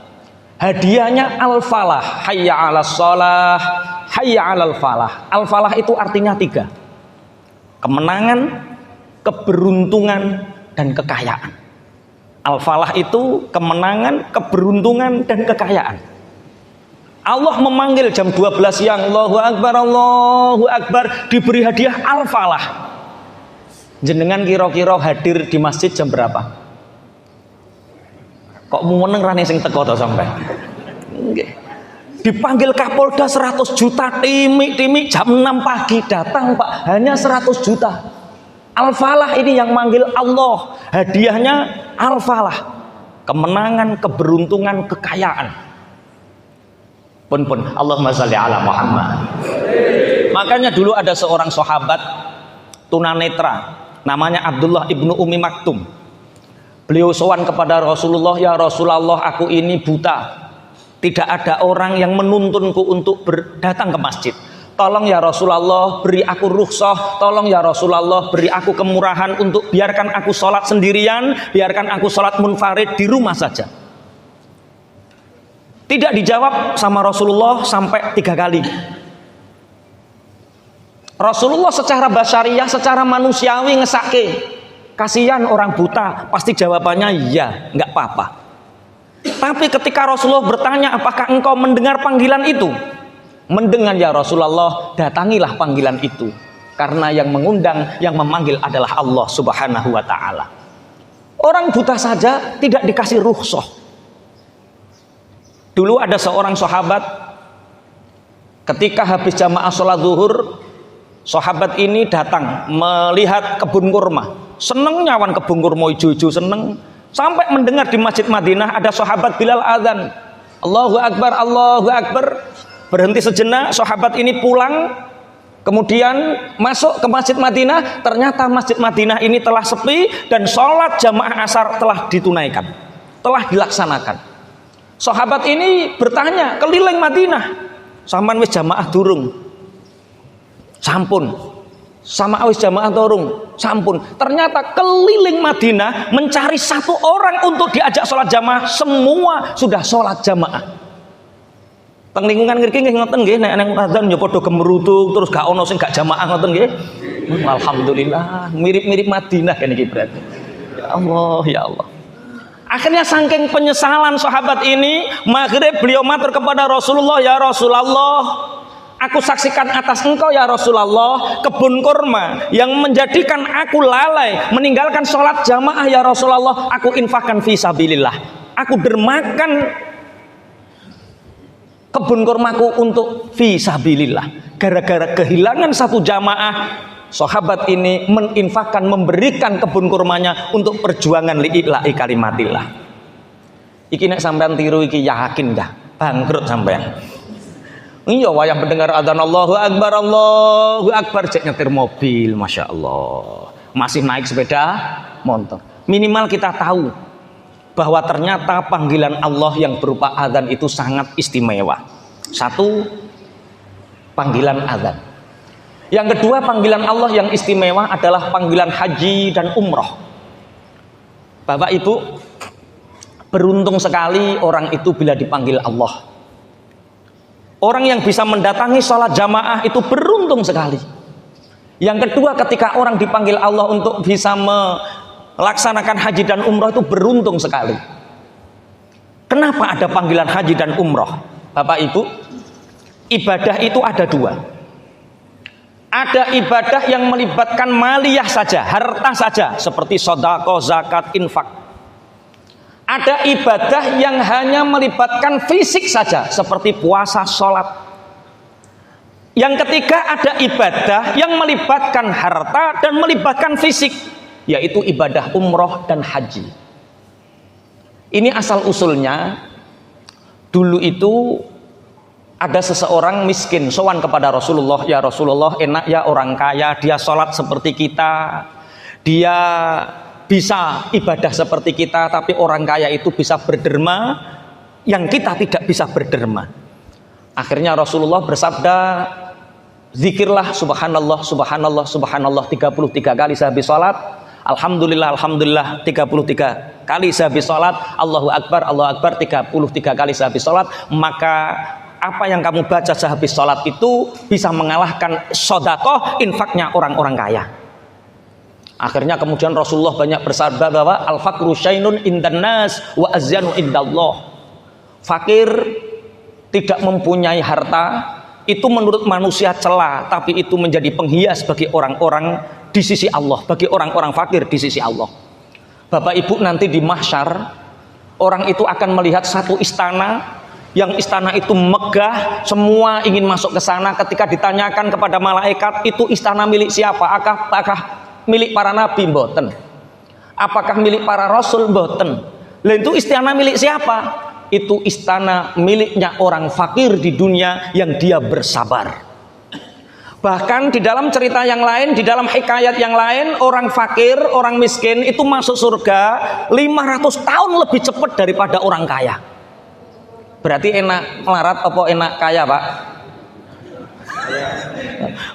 Speaker 1: Hadiahnya al-falah, hayya 'alas shalah, hayya 'alal falah. Al-falah itu artinya 3. Kemenangan, keberuntungan, dan kekayaan. Al-falah itu kemenangan, keberuntungan, dan kekayaan. Allah memanggil jam 12 siang, Allahu Akbar, Allahu Akbar, diberi hadiah al-falah. Jenengan kira-kira hadir di masjid jam berapa? Kok meneng rane sing teko to sampai? Nggih. Dipanggil Kapolda 100 juta, timik-timik jam 6 pagi datang Pak, hanya 100 juta. Al-falah ini yang manggil Allah, hadiahnya al-falah. Kemenangan, keberuntungan, kekayaan. Pun Allahumma shalli ala Muhammad. Makanya dulu ada seorang sahabat tunanetra namanya Abdullah ibnu Umi Maktum. Beliau sowan kepada Rasulullah, ya Rasulullah, aku ini buta. Tidak ada orang yang menuntunku untuk datang ke masjid. Tolong ya Rasulullah, beri aku rukhsah. Tolong ya Rasulullah, beri aku kemurahan untuk biarkan aku sholat sendirian, biarkan aku sholat munfarid di rumah saja. Tidak dijawab sama Rasulullah sampai 3 kali. Rasulullah secara basyariah, secara manusiawi ngesake, kasihan orang buta, pasti jawabannya ya, nggak apa-apa. Tapi ketika Rasulullah bertanya, apakah engkau mendengar panggilan itu? Mendengar ya Rasulullah, datangilah panggilan itu. Karena yang mengundang, yang memanggil adalah Allah Subhanahu wa Ta'ala. Orang buta saja tidak dikasih rukhsah. Dulu ada seorang sahabat, ketika habis jamaah sholat zuhur, sahabat ini datang melihat kebun kurma. Seneng nyawan kebun kurma ijo-ijo, seneng. Sampai mendengar di Masjid Madinah ada sahabat Bilal azan, Allahu Akbar, Allahu Akbar. Berhenti sejenak, sahabat ini pulang, kemudian masuk ke Masjid Madinah. Ternyata Masjid Madinah ini telah sepi dan sholat jamaah asar telah ditunaikan, telah dilaksanakan. Sahabat ini bertanya keliling Madinah, sampean wis jamaah durung? Sampun. sama awis jamaah torung sampun. Ternyata keliling Madinah mencari satu orang untuk diajak sholat jamaah, semua sudah sholat jamaah. Teng lingkungan ngriki nggih ngoten nggih, nek nang adzan ya padha gemerutuk terus gak ono sing gak jamaah ngoten nggih. Alhamdulillah, mirip-mirip Madinah kan iki berarti. Ya Allah, ya Allah. Akhirnya saking penyesalan sahabat ini, maghrib beliau matur kepada Rasulullah, ya Rasulullah, aku saksikan atas engkau ya Rasulullah kebun kurma yang menjadikan aku lalai meninggalkan sholat jamaah ya Rasulullah, aku infakkan fi sabilillah. Aku dermakan kebun kurmaku untuk fi sabilillah. Gara-gara kehilangan satu jamaah, sahabat ini meninfakkan, memberikan kebun kurmanya untuk perjuangan li'ila'i kalimatillah. Iki nek sampean tiru iki yakin dah bangkrut sampean. Iya wayang mendengar adzan Allahu Akbar cek nyetir mobil, Masya Allah, masih naik sepeda motor. Minimal kita tahu bahwa ternyata panggilan Allah yang berupa adzan itu sangat istimewa. Satu, panggilan adzan. Yang kedua, panggilan Allah yang istimewa adalah panggilan haji dan umroh. Bapak Ibu, beruntung sekali orang itu bila dipanggil Allah. Orang yang bisa mendatangi sholat jamaah itu beruntung sekali. Yang kedua, ketika orang dipanggil Allah untuk bisa melaksanakan haji dan umroh itu beruntung sekali. Kenapa ada panggilan haji dan umroh? Bapak Ibu, ibadah itu ada dua. Ada ibadah yang melibatkan maliyah saja, harta saja, seperti sedekah, zakat, infak. Ada ibadah yang hanya melibatkan fisik saja, seperti puasa, sholat. Yang ketiga, ada ibadah yang melibatkan harta dan melibatkan fisik, yaitu ibadah umroh dan haji. Ini asal usulnya. Dulu itu ada seseorang miskin sowan kepada Rasulullah, ya Rasulullah, enak ya orang kaya, dia sholat seperti kita, dia bisa ibadah seperti kita, tapi orang kaya itu bisa berderma yang kita tidak bisa berderma. Akhirnya Rasulullah bersabda, zikirlah subhanallah, subhanallah, subhanallah 33 kali sehabis sholat, alhamdulillah, alhamdulillah 33 kali sehabis sholat, Allahu Akbar 33 kali sehabis sholat, maka apa yang kamu baca sehabis sholat itu bisa mengalahkan sedekah, infaknya orang-orang kaya. Akhirnya kemudian Rasulullah banyak bersabda bahwa al-faqru syainun indan nas wa azyanu indallah. Fakir tidak mempunyai harta itu menurut manusia celah, tapi itu menjadi penghias bagi orang-orang di sisi Allah, bagi orang-orang fakir di sisi Allah. Bapak Ibu, nanti di mahsyar orang itu akan melihat satu istana, yang istana itu megah, semua ingin masuk ke sana. Ketika ditanyakan kepada malaikat, itu istana milik siapa? Apakah milik para nabi? Mboten. Apakah milik para rasul? Mboten. Lalu itu istana milik siapa? Itu istana miliknya orang fakir di dunia yang dia bersabar. Bahkan di dalam cerita yang lain, di dalam hikayat yang lain, orang fakir, orang miskin itu masuk surga 500 tahun lebih cepat daripada orang kaya. Berarti enak melarat apa enak kaya, Pak?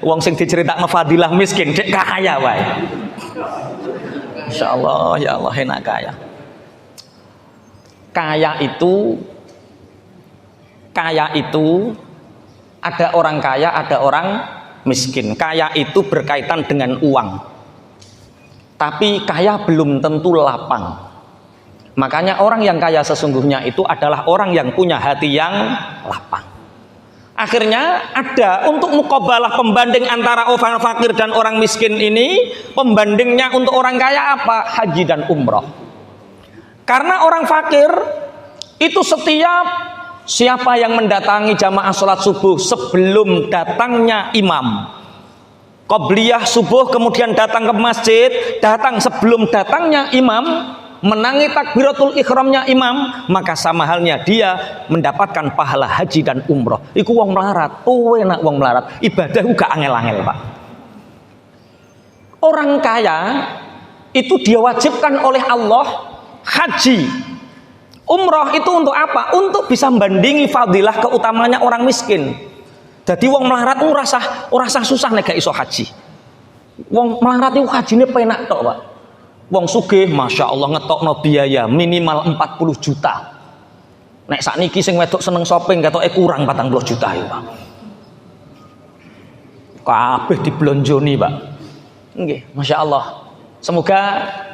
Speaker 1: Wong sing diceritakno fadilah miskin dek kaya wae. Insyaallah, ya Allah, enak kaya. Kaya itu ada orang kaya, ada orang miskin. Kaya itu berkaitan dengan uang. Tapi kaya belum tentu lapang. Makanya orang yang kaya sesungguhnya itu adalah orang yang punya hati yang lapang. Akhirnya ada untuk muqabalah, pembanding antara orang fakir dan orang miskin ini, pembandingnya untuk orang kaya apa? Haji dan umroh. Karena orang fakir itu siapa yang mendatangi jamaah sholat subuh sebelum datangnya imam, qobliyah subuh, kemudian datang ke masjid, datang sebelum datangnya imam, menangi takbiratul ihramnya imam, maka sama halnya dia mendapatkan pahala haji dan umroh. Iku wong melarat, enak wong melarat, ibadah uga angel-angel, Pak. Orang kaya itu diwajibkan oleh Allah haji, umroh itu untuk apa? Untuk bisa membandingi fadilah keutamanya orang miskin. Jadi wong melarat rasa susah nek gak iso haji. Wong melarat itu hajine penak tok, Pak. Wong sugih Masya Allah ngetokno biaya minimal 40 juta. Nek sakniki sing wedok seneng shopping ketoke kurang 40 juta ya, Pak. Kabeh diblonjoni, Pak. Nggih, Masya Allah. Semoga,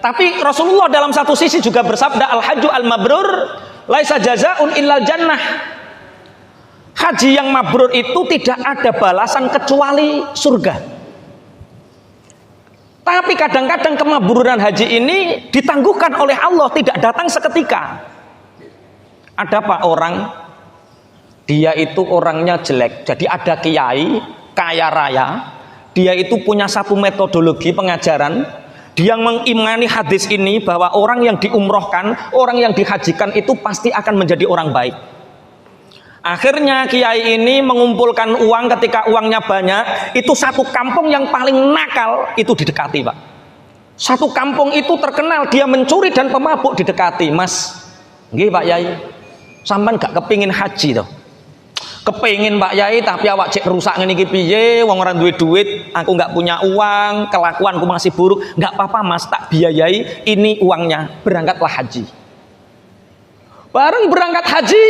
Speaker 1: tapi Rasulullah dalam satu sisi juga bersabda, al-hajju al-mabrur laisa jazaun illal jannah. Haji yang mabrur itu tidak ada balasan kecuali surga. Tapi kadang-kadang kemabruran haji ini ditangguhkan oleh Allah, tidak datang seketika. Ada Pak orang, dia itu orangnya jelek. Jadi ada kiai kaya raya, dia itu punya satu metodologi pengajaran. Dia mengimani hadis ini bahwa orang yang diumrohkan, orang yang dihajikan itu pasti akan menjadi orang baik. Akhirnya kiai ini mengumpulkan uang, ketika uangnya banyak, itu satu kampung yang paling nakal itu didekati, Pak. Satu kampung itu terkenal dia mencuri dan pemabuk didekati. Mas, nggih Pak Yai, sampean gak kepingin haji toh? Kepingin Pak Yai, tapi awak cek rusak ngene iki piye, wong ora duwe duit, aku nggak punya uang, kelakuanku masih buruk. Nggak apa-apa Mas, tak biayai, ini uangnya, berangkatlah haji. Bareng berangkat haji,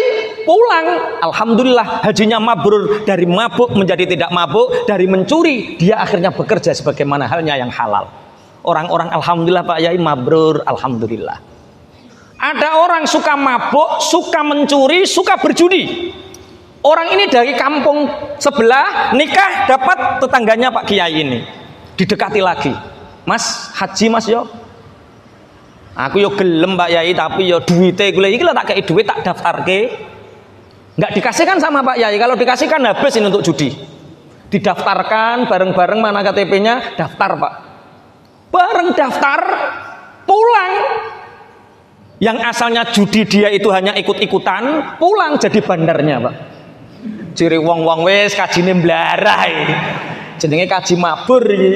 Speaker 1: pulang, alhamdulillah hajinya mabrur, dari mabuk menjadi tidak mabuk, dari mencuri dia akhirnya bekerja sebagaimana halnya yang halal. Orang-orang alhamdulillah Pak Yai mabrur, alhamdulillah. Ada orang suka mabuk, suka mencuri, suka berjudi. Orang ini dari kampung sebelah nikah dapat tetangganya Pak Kiai ini, didekati lagi. Mas haji Mas yo, aku yo gelem Pak Yai, tapi yo duite gue iki lah tak kei duit tak daftarke. Nggak dikasihkan sama Pak Yai, kalau dikasihkan habis ini untuk judi. Didaftarkan bareng-bareng, mana KTP-nya, daftar Pak. Bareng daftar, pulang. Yang asalnya judi dia itu hanya ikut-ikutan, pulang jadi bandarnya Pak. Ciri wong-wong wis kajine mblarah iki. Jenenge kaji mabur iki.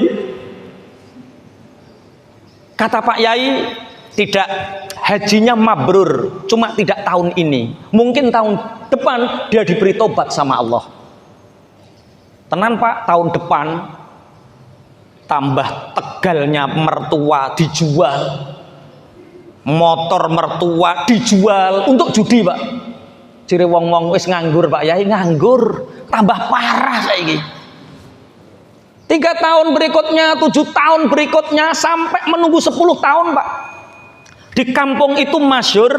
Speaker 1: Kata Pak Yai, tidak, hajinya mabrur, cuma tidak tahun ini. Mungkin tahun depan dia diberi tobat sama Allah. Tenan Pak, tahun depan tambah tegalnya mertua dijual. Motor mertua dijual untuk judi Pak. Ciri wong-wong wis nganggur Pak Yai, nganggur, tambah parah saiki. 3 tahun berikutnya, 7 tahun berikutnya, sampai menunggu 10 tahun Pak. Di kampung itu masyhur,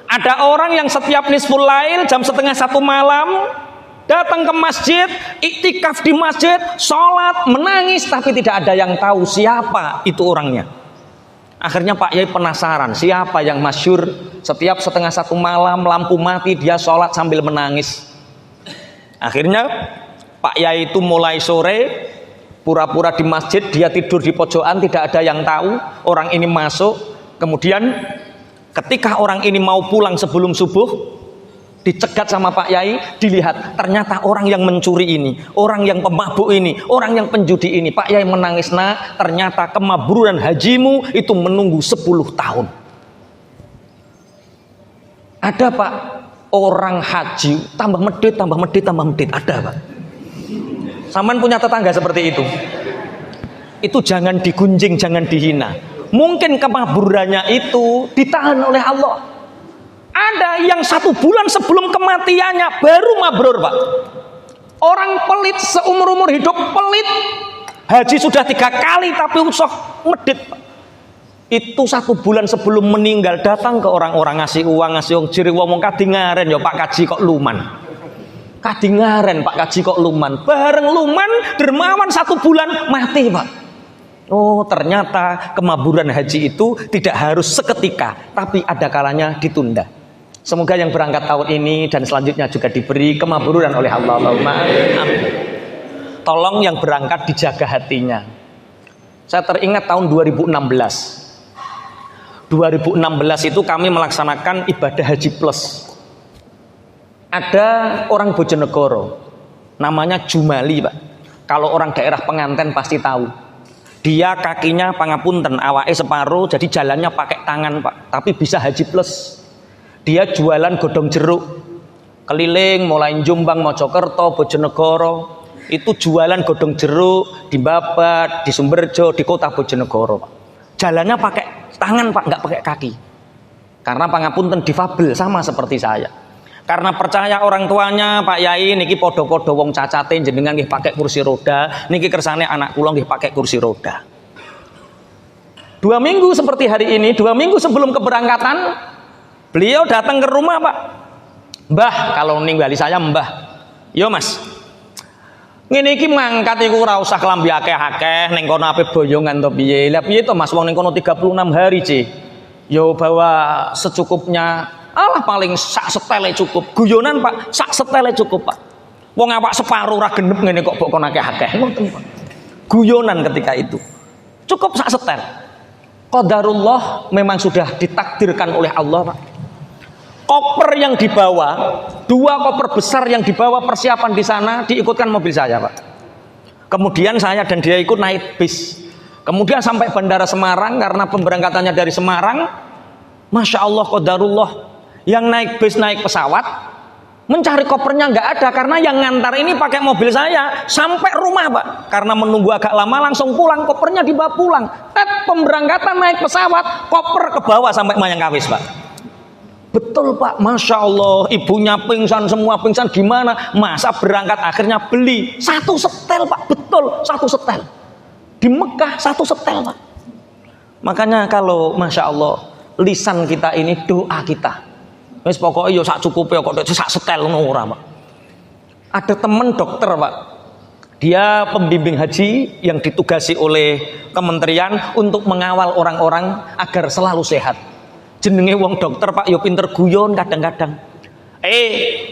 Speaker 1: ada orang yang setiap nisful lail jam 1:30 malam datang ke masjid, iktikaf di masjid, sholat, menangis, tapi tidak ada yang tahu siapa itu orangnya. Akhirnya Pak Yai penasaran, siapa yang masyhur setiap 1:30 malam lampu mati dia sholat sambil menangis. Akhirnya Pak Yai itu mulai sore pura-pura di masjid, dia tidur di pojokan, tidak ada yang tahu. Orang ini masuk, kemudian ketika orang ini mau pulang sebelum subuh, dicegat sama Pak Yai, dilihat ternyata orang yang mencuri ini, orang yang pemabuk ini, orang yang penjudi ini. Pak Yai menangis, nak, ternyata kemabruran hajimu itu menunggu 10 tahun. Ada Pak, orang haji tambah medit, tambah medit, tambah medit. Ada Pak. Saman punya tetangga seperti itu. Itu jangan digunjing, jangan dihina. Mungkin kemabrurannya itu ditahan oleh Allah. Ada yang 1 bulan sebelum kematiannya baru mabrur Pak. Orang pelit seumur-umur hidup pelit. Haji sudah 3 kali tapi usah medit Pak. Itu 1 bulan sebelum meninggal datang ke orang-orang ngasih uang, ngasih uang. Jiri wong kadingaren ya Pak Kaji kok luman. Kadingaren Pak Kaji kok luman. Bareng luman dermawan 1 bulan mati Pak. Oh ternyata kemaburan haji itu tidak harus seketika, tapi ada kalanya ditunda. Semoga yang berangkat tahun ini dan selanjutnya juga diberi kemaburan oleh Allah. Allahumma amin. Tolong yang berangkat dijaga hatinya. Saya teringat tahun 2016. 2016 itu kami melaksanakan ibadah haji plus. Ada orang Bojonegoro, namanya Jumali Pak. Kalau orang daerah penganten pasti tahu. Dia kakinya pangapunten, awake separuh, jadi jalannya pakai tangan Pak. Tapi bisa haji plus. Dia jualan godong jeruk, keliling mulai Jombang, Mojokerto, Bojonegoro. itu jualan godong jeruk di Babat, di Sumberjo, di Kota Bojonegoro, Pak. Jalannya pakai tangan, Pak, nggak pakai kaki. Karena pangapunten difabel sama seperti saya. Karena percaya orang tuanya, Pak Yai niki podo-podo wong cacate jenengan nggih pakai kursi roda, niki kersane anak kula nggih pakai kursi roda. 2 minggu seperti hari ini, 2 minggu sebelum keberangkatan, beliau datang ke rumah, Pak. Mbah, kalau ningali saya Mbah. Yo Mas, ngene iki mangkat iku ora usah klambi akeh-akeh ning kono ape boyongan to piye. Lah piye to Mas, wong ning kono 36 hari, C. Yo bawa secukupnya. Alah paling sak setele cukup. Guyonan, Pak, sak setele cukup, Pak. Wong awak separuh ora genep ngene kok kok kon akeh-akeh. Ngoten, Pak. Guyonan ketika itu. Cukup sak setel. Qadarullah memang sudah ditakdirkan oleh Allah, Pak. Koper yang dibawa, 2 koper besar yang dibawa persiapan di sana diikutkan mobil saya, Pak. Kemudian saya dan dia ikut naik bis. Kemudian sampai Bandara Semarang karena pemberangkatannya dari Semarang. Masya Allah, qadarullah. Yang naik bis, naik pesawat, mencari kopernya nggak ada karena yang ngantar ini pakai mobil saya sampai rumah, Pak. Karena menunggu agak lama langsung pulang, kopernya dibawa pulang. Pemberangkatan naik pesawat, koper ke bawah sampai Mayangkawis, Pak. Betul, Pak, Masya Allah, ibunya pingsan, semua pingsan. Gimana? Masa berangkat akhirnya beli 1 setel, Pak. Betul, 1 setel. Di Mekah 1 setel, Pak. Makanya kalau Masya Allah, lisan kita ini doa kita. Wis pokoknya yo sak cukupe kok sak setel ngono ora, Pak. Ada teman dokter, Pak. Dia pembimbing haji yang ditugasi oleh kementerian untuk mengawal orang-orang agar selalu sehat. Jenenge wong dokter, Pak, yo pinter guyon kadang-kadang.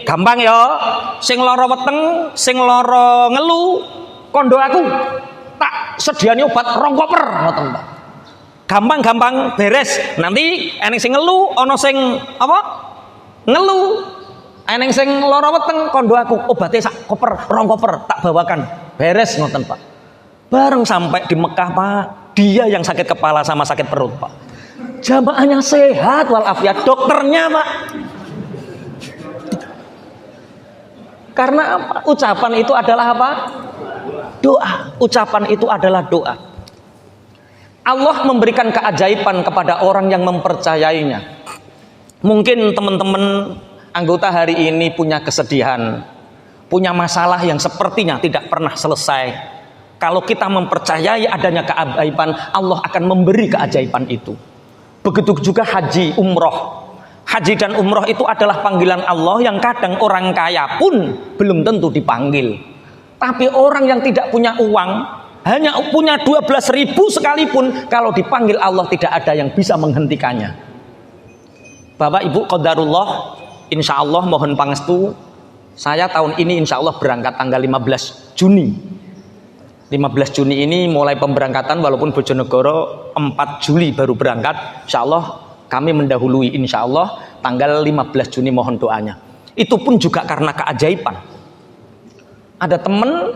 Speaker 1: Gampang yo. Sing lara weteng, sing lara ngelu, kondo aku. Tak sediani obat 2 koper ngoten, Pak. Gampang-gampang beres. Nanti eneng sing ngelu, ana sing apa? Ngelu. Eneng sing lara weteng, kondo aku. Obatnya sak koper, 2 koper tak bawakan. Beres ngoten, Pak. Bareng sampai di Mekah, Pak, dia yang sakit kepala sama sakit perut, Pak. Jamaahnya sehat walafiat, dokternya, Pak. Karena apa? Ucapan itu adalah apa? Doa. Ucapan itu adalah doa. Allah memberikan keajaiban kepada orang yang mempercayainya. Mungkin teman-teman anggota hari ini punya kesedihan, punya masalah yang sepertinya tidak pernah selesai. Kalau kita mempercayai adanya keajaiban, Allah akan memberi keajaiban itu. Begitu juga haji, umroh. Haji dan umroh itu adalah panggilan Allah yang kadang orang kaya pun belum tentu dipanggil. Tapi orang yang tidak punya uang, hanya punya 12.000 sekalipun, kalau dipanggil Allah tidak ada yang bisa menghentikannya. Bapak Ibu qadarullah, insya Allah mohon pangestu, saya tahun ini insya Allah berangkat tanggal 15 Juni. 15 Juni ini mulai pemberangkatan, walaupun Bojonegoro 4 Juli baru berangkat. Insya Allah kami mendahului, insya Allah tanggal 15 Juni mohon doanya. Itu pun juga karena keajaiban. Ada teman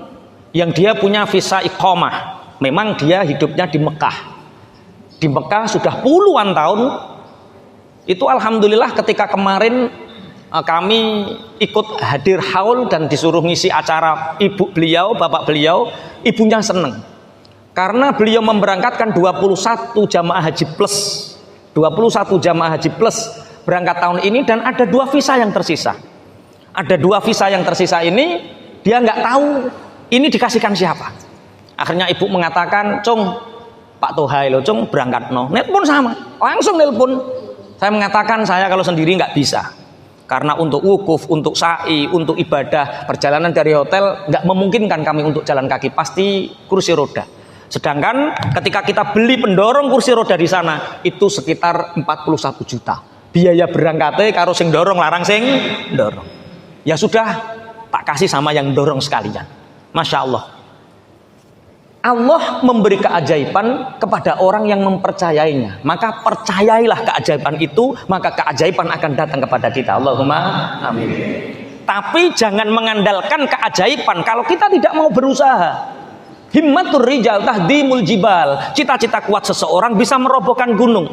Speaker 1: yang dia punya visa iqamah, memang dia hidupnya di Mekah. Di Mekah sudah puluhan tahun. Itu alhamdulillah ketika kemarin kami ikut hadir haul dan disuruh ngisi acara ibu beliau, bapak beliau, ibunya seneng. Karena beliau memberangkatkan 21 jamaah haji plus. 21 jamaah haji plus berangkat tahun ini, dan ada 2 visa yang tersisa. Ada 2 visa yang tersisa ini, dia nggak tahu ini dikasihkan siapa. Akhirnya ibu mengatakan, "Cung, Pak Tohai lo, Cung berangkat no." Net pun sama, langsung nelpon. Saya mengatakan saya kalau sendiri nggak bisa. Karena untuk wukuf, untuk sa'i, untuk ibadah, perjalanan dari hotel nggak memungkinkan kami untuk jalan kaki, pasti kursi roda. Sedangkan ketika kita beli pendorong kursi roda di sana itu sekitar 41 juta. Biaya berangkatnya karo sing dorong larang sing dorong. Ya sudah, tak kasih sama yang dorong sekalian. Masya Allah. Allah memberi keajaiban kepada orang yang mempercayainya. Maka percayailah keajaiban itu, maka keajaiban akan datang kepada kita. Allahumma amin. Tapi jangan mengandalkan keajaiban kalau kita tidak mau berusaha. Himmatur rijal tahdimul jibal. Cita-cita kuat seseorang bisa merobohkan gunung.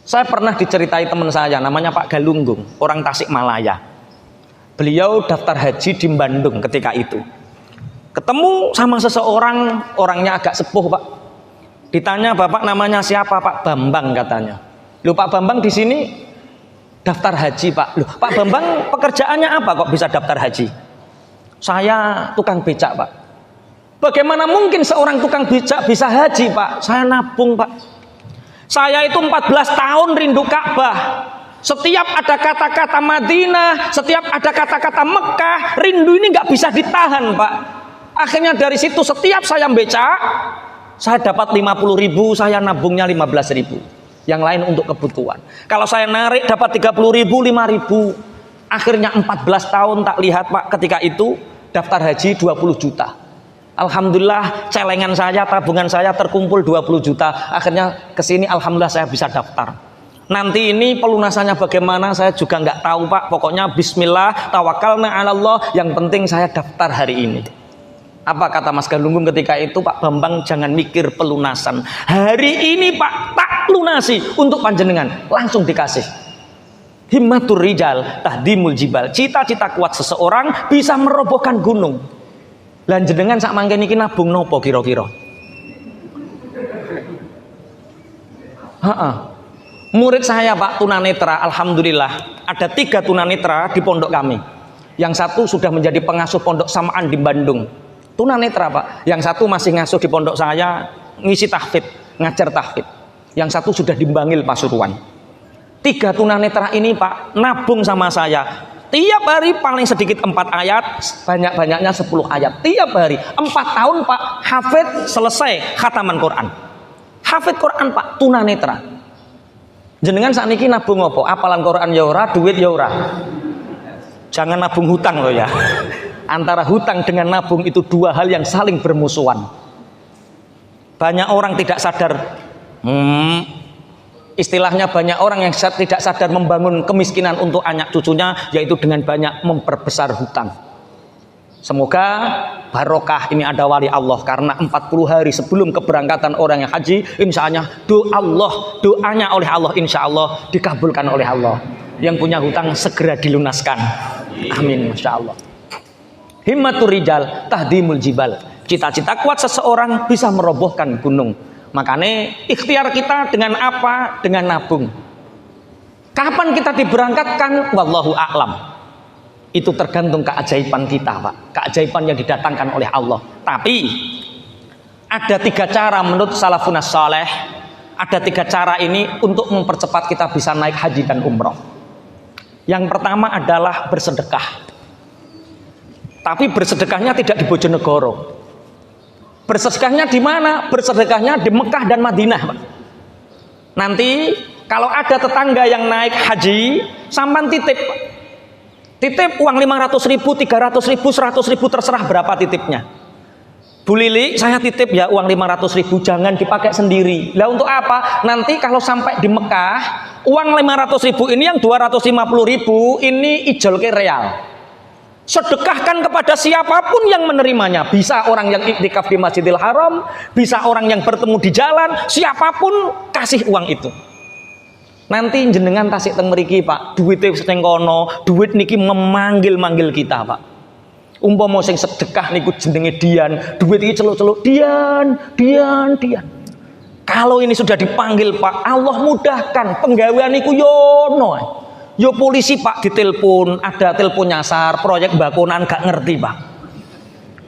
Speaker 1: Saya pernah diceritai teman saya, namanya Pak Galunggung, orang Tasikmalaya. Beliau daftar haji di Bandung ketika itu. Ketemu sama seseorang, orangnya agak sepuh Pak. Ditanya, Bapak namanya siapa? Pak Bambang katanya. Loh Pak Bambang di sini daftar haji Pak. Loh Pak Bambang pekerjaannya apa kok bisa daftar haji? Saya tukang becak Pak. Bagaimana mungkin seorang tukang becak bisa haji Pak? Saya nabung Pak. Saya itu 14 tahun rindu Ka'bah. Setiap ada kata-kata Madinah, setiap ada kata-kata Mekah, rindu ini nggak bisa ditahan Pak. Akhirnya dari situ setiap saya becak, saya dapat 50.000, saya nabungnya 15.000. Yang lain untuk kebutuhan. Kalau saya narik dapat 30.000, 5.000. Akhirnya 14 tahun tak lihat Pak, ketika itu daftar haji 20 juta. Alhamdulillah celengan saya, tabungan saya terkumpul 20 juta. Akhirnya kesini alhamdulillah saya bisa daftar. Nanti ini pelunasannya bagaimana saya juga nggak tahu Pak. Pokoknya bismillah, tawakalna 'ala Allah. Yang penting saya daftar hari ini. Apa kata Mas Galunggung ketika itu? Pak Bambang jangan mikir pelunasan. Hari ini Pak tak lunasi untuk panjenengan. Langsung dikasih. Himmatur rijal tahdimul jibal. Cita-cita kuat seseorang bisa merobohkan gunung. Lan jenengan sak mangken iki nabung nopo kira-kira? Murid saya Pak tunanetra, alhamdulillah ada 3 tunanetra di pondok kami. Yang satu sudah menjadi pengasuh pondok Samaan di Bandung, tunanetra Pak. Yang satu masih ngasuh di pondok saya, ngisi tahfidz, ngajar tahfidz. Yang satu sudah di Bangil Pasuruan. 3 tunanetra ini Pak nabung sama saya. Tiap hari paling sedikit 4 ayat, banyak-banyaknya 10 ayat. Tiap hari 4 tahun Pak hafidz selesai khataman Quran. Hafidz Quran Pak tunanetra. Jenengan saat ini nabung apa? Apalan Quran ya ora, duit ya ora. Jangan nabung hutang loh ya. Antara hutang dengan nabung itu 2 hal yang saling bermusuhan. Banyak orang tidak sadar, istilahnya banyak orang yang tidak sadar membangun kemiskinan untuk anak cucunya, yaitu dengan banyak memperbesar hutang. Semoga barokah ini ada wali Allah, karena 40 hari sebelum keberangkatan orang yang haji, insya Allah doanya oleh Allah insya Allah dikabulkan oleh Allah. Yang punya hutang segera dilunaskan. Amin, masya Allah. Himmatur rijal tahdimul jibal. Cita-cita kuat seseorang bisa merobohkan gunung. Makanya ikhtiar kita dengan apa? Dengan nabung. Kapan kita diberangkatkan? Wallahu a'lam. Itu tergantung keajaiban kita Pak. Keajaiban yang didatangkan oleh Allah. Tapi ada 3 cara menurut salafun saleh. Ada 3 cara ini untuk mempercepat kita bisa naik haji dan umroh. Yang pertama adalah bersedekah. Tapi bersedekahnya tidak di Bojonegoro. Bersedekahnya di mana? Bersedekahnya di Mekah dan Madinah Pak. Nanti kalau ada tetangga yang naik haji, sampan titip Titip uang 500.000, 300.000, 100.000, terserah berapa titipnya. Bu Lili, saya titip ya uang 500.000, jangan dipakai sendiri. Lah untuk apa? Nanti kalau sampai di Mekah, uang 500.000 ini yang 250.000 ini ijol ke real. Sedekahkan kepada siapapun yang menerimanya. Bisa orang yang iktikaf di Masjidil Haram, bisa orang yang bertemu di jalan, siapapun kasih uang itu. Nanti jenengan tasik teng mriki Pak, duwite sing kono, duit niki memanggil-manggil kita Pak. Umpama sing sedekah niku jenenge Dian, duit iki celuk-celuk Dian. Kalau ini sudah dipanggil Pak, Allah mudahkan penggawean niku yono. Yo polisi Pak ditelepon, ada telepon nyasar, proyek bakonan gak ngerti Pak.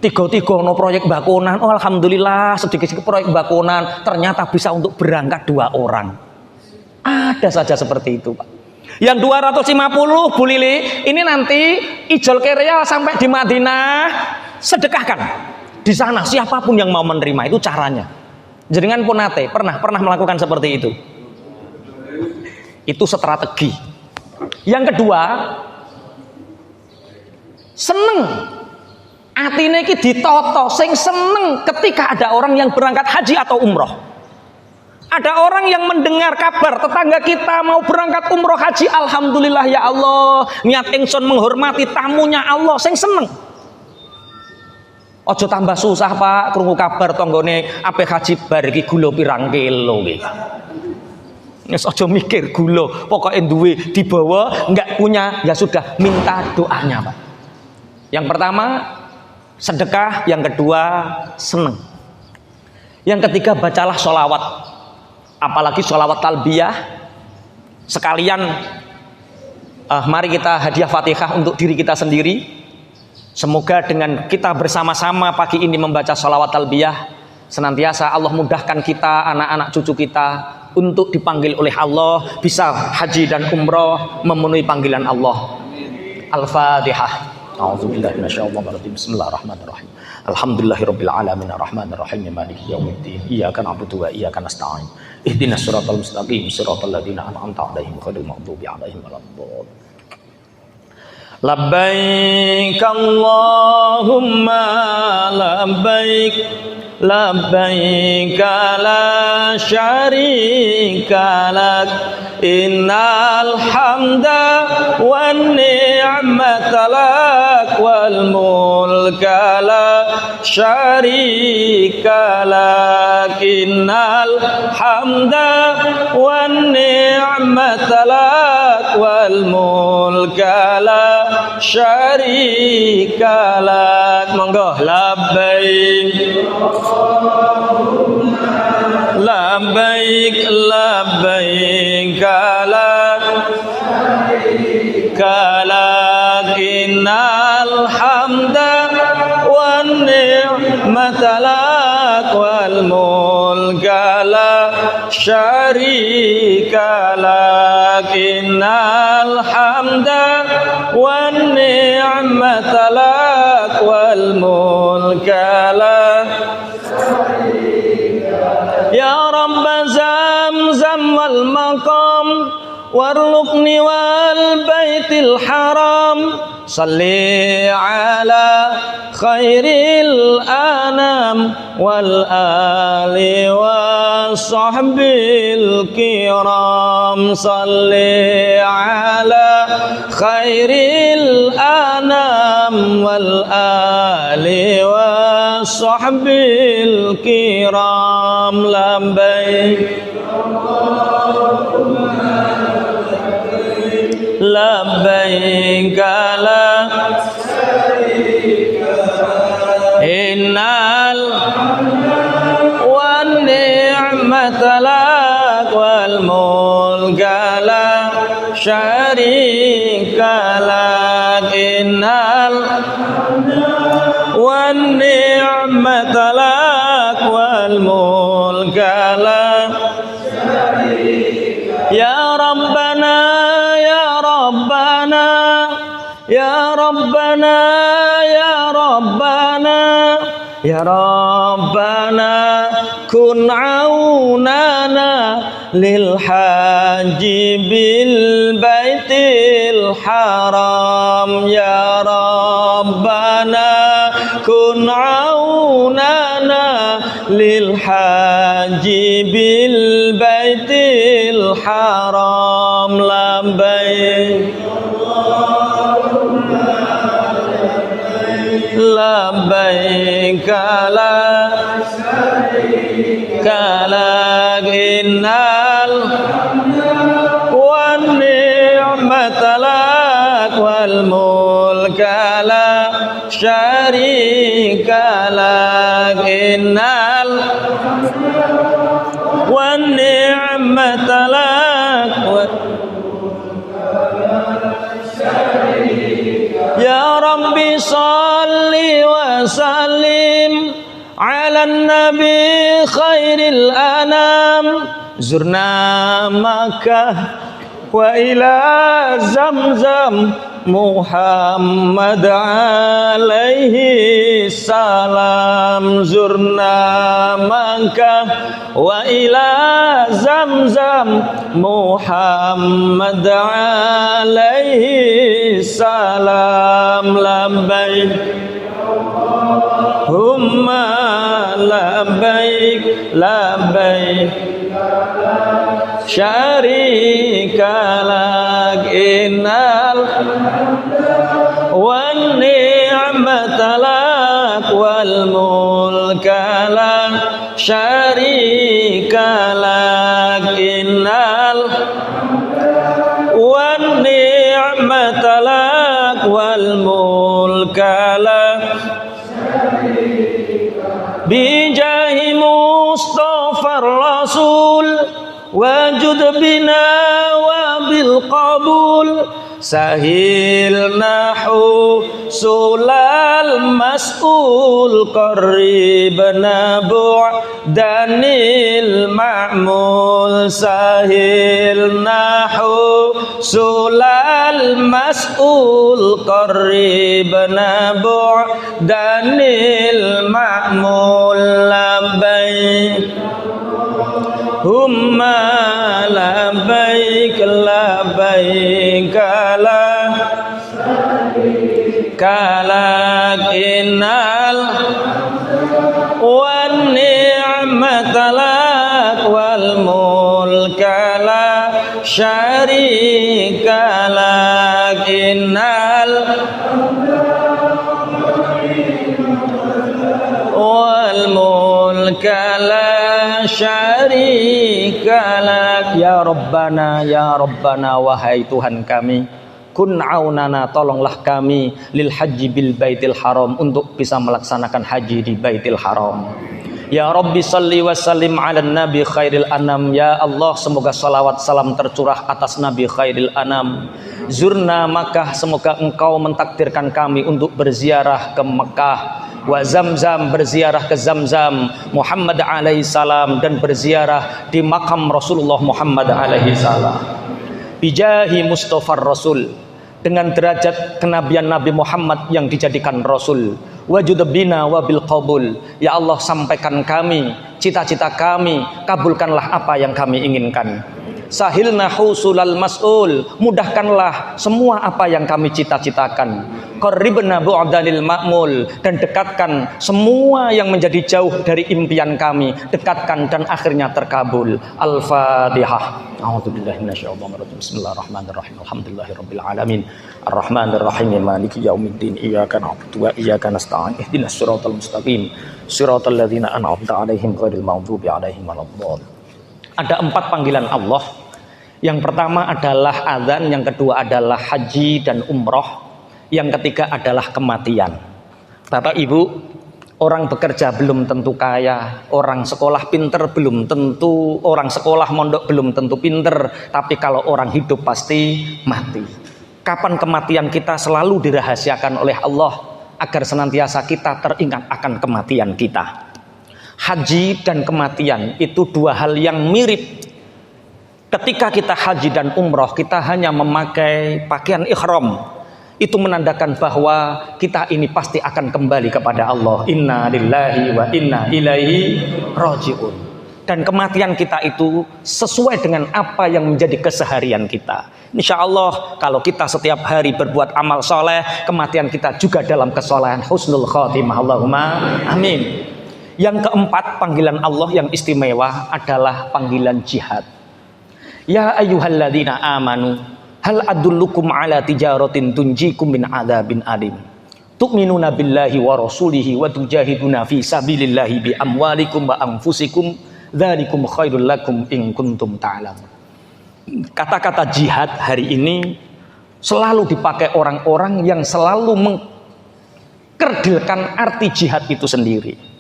Speaker 1: Tiga-tiga no proyek bakonan, oh alhamdulillah sedikit-sedikit proyek bakonan, ternyata bisa untuk berangkat 2 orang. Ada saja seperti itu Pak. Yang 250 Bu Lili, ini nanti ijol kereal sampai di Madinah, sedekahkan di sana siapapun yang mau menerima, itu caranya. Jenengan pun nate pernah melakukan seperti itu. Itu strategi. Yang kedua, seneng. Atine iki ditoto, sing seneng ketika ada orang yang berangkat haji atau umroh. Ada orang yang mendengar kabar tetangga kita mau berangkat umroh haji, alhamdulillah ya Allah, niat ingsun menghormati tamunya Allah, sing seneng. Ojo tambah susah Pak, krungu kabar tanggane ape haji bar iki gula pirang kilo iki. Wis ojo mikir gula, pokoknya duwe dibawa, enggak punya ya sudah minta doanya Pak. Yang pertama, sedekah, yang kedua seneng, yang ketiga bacalah sholawat, apalagi sholawat talbiyah. Sekalian mari kita hadiah Fatihah untuk diri kita sendiri. Semoga dengan kita bersama-sama pagi ini membaca sholawat talbiyah, senantiasa Allah mudahkan kita, anak-anak cucu kita untuk dipanggil oleh Allah, bisa haji dan umroh memenuhi panggilan Allah. Al-Fatihah. A'udzubillahi minasyaitonir rajim. Bismillahirrahmanirrahim. Alhamdulillahirabbil alamin arrahmanir rahim maliki yaumiddin. Iyyaka na'budu wa iyyaka nasta'in. Ihdinas siratal mustaqim, siratal ladzina an'amta 'alaihim ghairil maghdubi 'alaihim waladdallin. Labbaik Allahumma labbaik, labbaik la syarika lak, innal hamda wan ni'mata lak wal mulka la syarika lak, innal hamda wan ni'mata lak wal mulka la syarika lak. Monggo. Labbaik labbaik labbaik la syarika lak, innal hamda wan ni'mata lak wal mulka la syarika lak, innal hamda wan ni'mata lak wal mulka la. Ya Rabb Zamzam wal maqam warzuqni wal baitil haram, salli ala khairil anam wal ali wa sahbil kiram, salli ala khairil anam wal ali wa sahbil kiram. Labbaik labbaik la innal wan ni'mata lak wal mulka la syarika lak, innal wan ni'mata lak wal mulka la. Ya Rabbana ya Rabbana ya Rabbana ya Rabbana ya Rabbana, kun aunana lil haji bil baitil haram. Ya Rabbana kun aunana lil haji bil baitil haram. Labbaik labbaik la syarika lak, innal wan ni'mata lak wal mulka la syarika lak, innal wan ni'mata lak. Ya Rabbi salli wa sallim ala nabi khairil anam, zurna Makkah wa ila Zamzam Muhammad alaihi salam, zurna Makkah wa ila Zamzam Muhammad alaihi salam. Labbaik Humma labbaik labbaik syarika lak, innal wan ni'mata lak wal mulka la syarika lak, innal wan ni'mata lak wal mulka la bijahi Mustafa Rasul wajud bina wa bil qabul sahil nahu sulal mas'ul qaribna bu'danil ma'mul sahil nahu sulal mas'ul qaribna bu'danil ma'mul labbaik humma labbaik labbaik kala innal wan ni'mata lak wal mulka la syarika lak innal wal mulka la syarika lak. Ya Rabbana wahai Tuhan kami, kun aunana, tolonglah kami, lil haji bil baitil haram, untuk bisa melaksanakan haji di baitil haram. Ya Rabbi salli wa sallim ala nabi khairil anam. Ya Allah, semoga salawat salam tercurah atas nabi khairil anam. Zurna Makkah, semoga engkau mentakdirkan kami untuk berziarah ke Mekah. Wa Zamzam, berziarah ke Zamzam Muhammad alaihi salam, dan berziarah di makam Rasulullah Muhammad alaihi salam. Bijahi Mustafa Rasul, dengan derajat kenabian Nabi Muhammad yang dijadikan Rasul. Wajud bina wabil qabul, ya Allah, sampaikan kami cita-cita kami, kabulkanlah apa yang kami inginkan. Sahilna husulal mas'ul, mudahkanlah semua apa yang kami cita-citakan. Qarribna bu'danil ma'mul, dan dekatkan semua yang menjadi jauh dari impian kami, dekatkan dan akhirnya terkabul. Al-Fatihah. A'udzubillahi minasyaitonir rajim. Bismillahirrahmanirrahim. Alhamdulillahirabbil alamin. Arrahmanirrahim. Maliki yaumiddin. Iyyaka na'budu wa iyyaka nasta'in. Ihdinas siratal mustaqim. Siratal ladzina an'amta 'alaihim ghairil maghdubi 'alaihim waladdallin. Ada 4 panggilan Allah. Yang pertama adalah azan, yang kedua adalah haji dan umroh, yang ketiga adalah kematian. Bapak Ibu, orang bekerja belum tentu kaya, orang sekolah pinter belum tentu, orang sekolah mondok belum tentu pinter, tapi kalau orang hidup pasti mati. Kapan kematian kita selalu dirahasiakan oleh Allah agar senantiasa kita teringat akan kematian kita. Haji dan kematian itu 2 hal yang mirip. Ketika kita haji dan umroh, kita hanya memakai pakaian ihram. Itu menandakan bahwa kita ini pasti akan kembali kepada Allah. Inna lillahi wa inna ilaihi raji'un. Dan kematian kita itu sesuai dengan apa yang menjadi keseharian kita. Insya Allah kalau kita setiap hari berbuat amal soleh, kematian kita juga dalam kesolehan, husnul khotimah. Allahumma amin. Yang keempat, panggilan Allah yang istimewa adalah panggilan jihad. Ya ayyuhalladzina amanu, hal adullukum ala tijaratin tunjikum min adzabin alim. Tu'minuna billahi wa rasulihi wa tujahiduna fi sabilillahi bi amwalikum wa anfusikum, dzalikum khairul lakum in kuntum ta'lamun. Kata-kata jihad hari ini selalu dipakai orang-orang yang selalu mengkerdilkan arti jihad itu sendiri.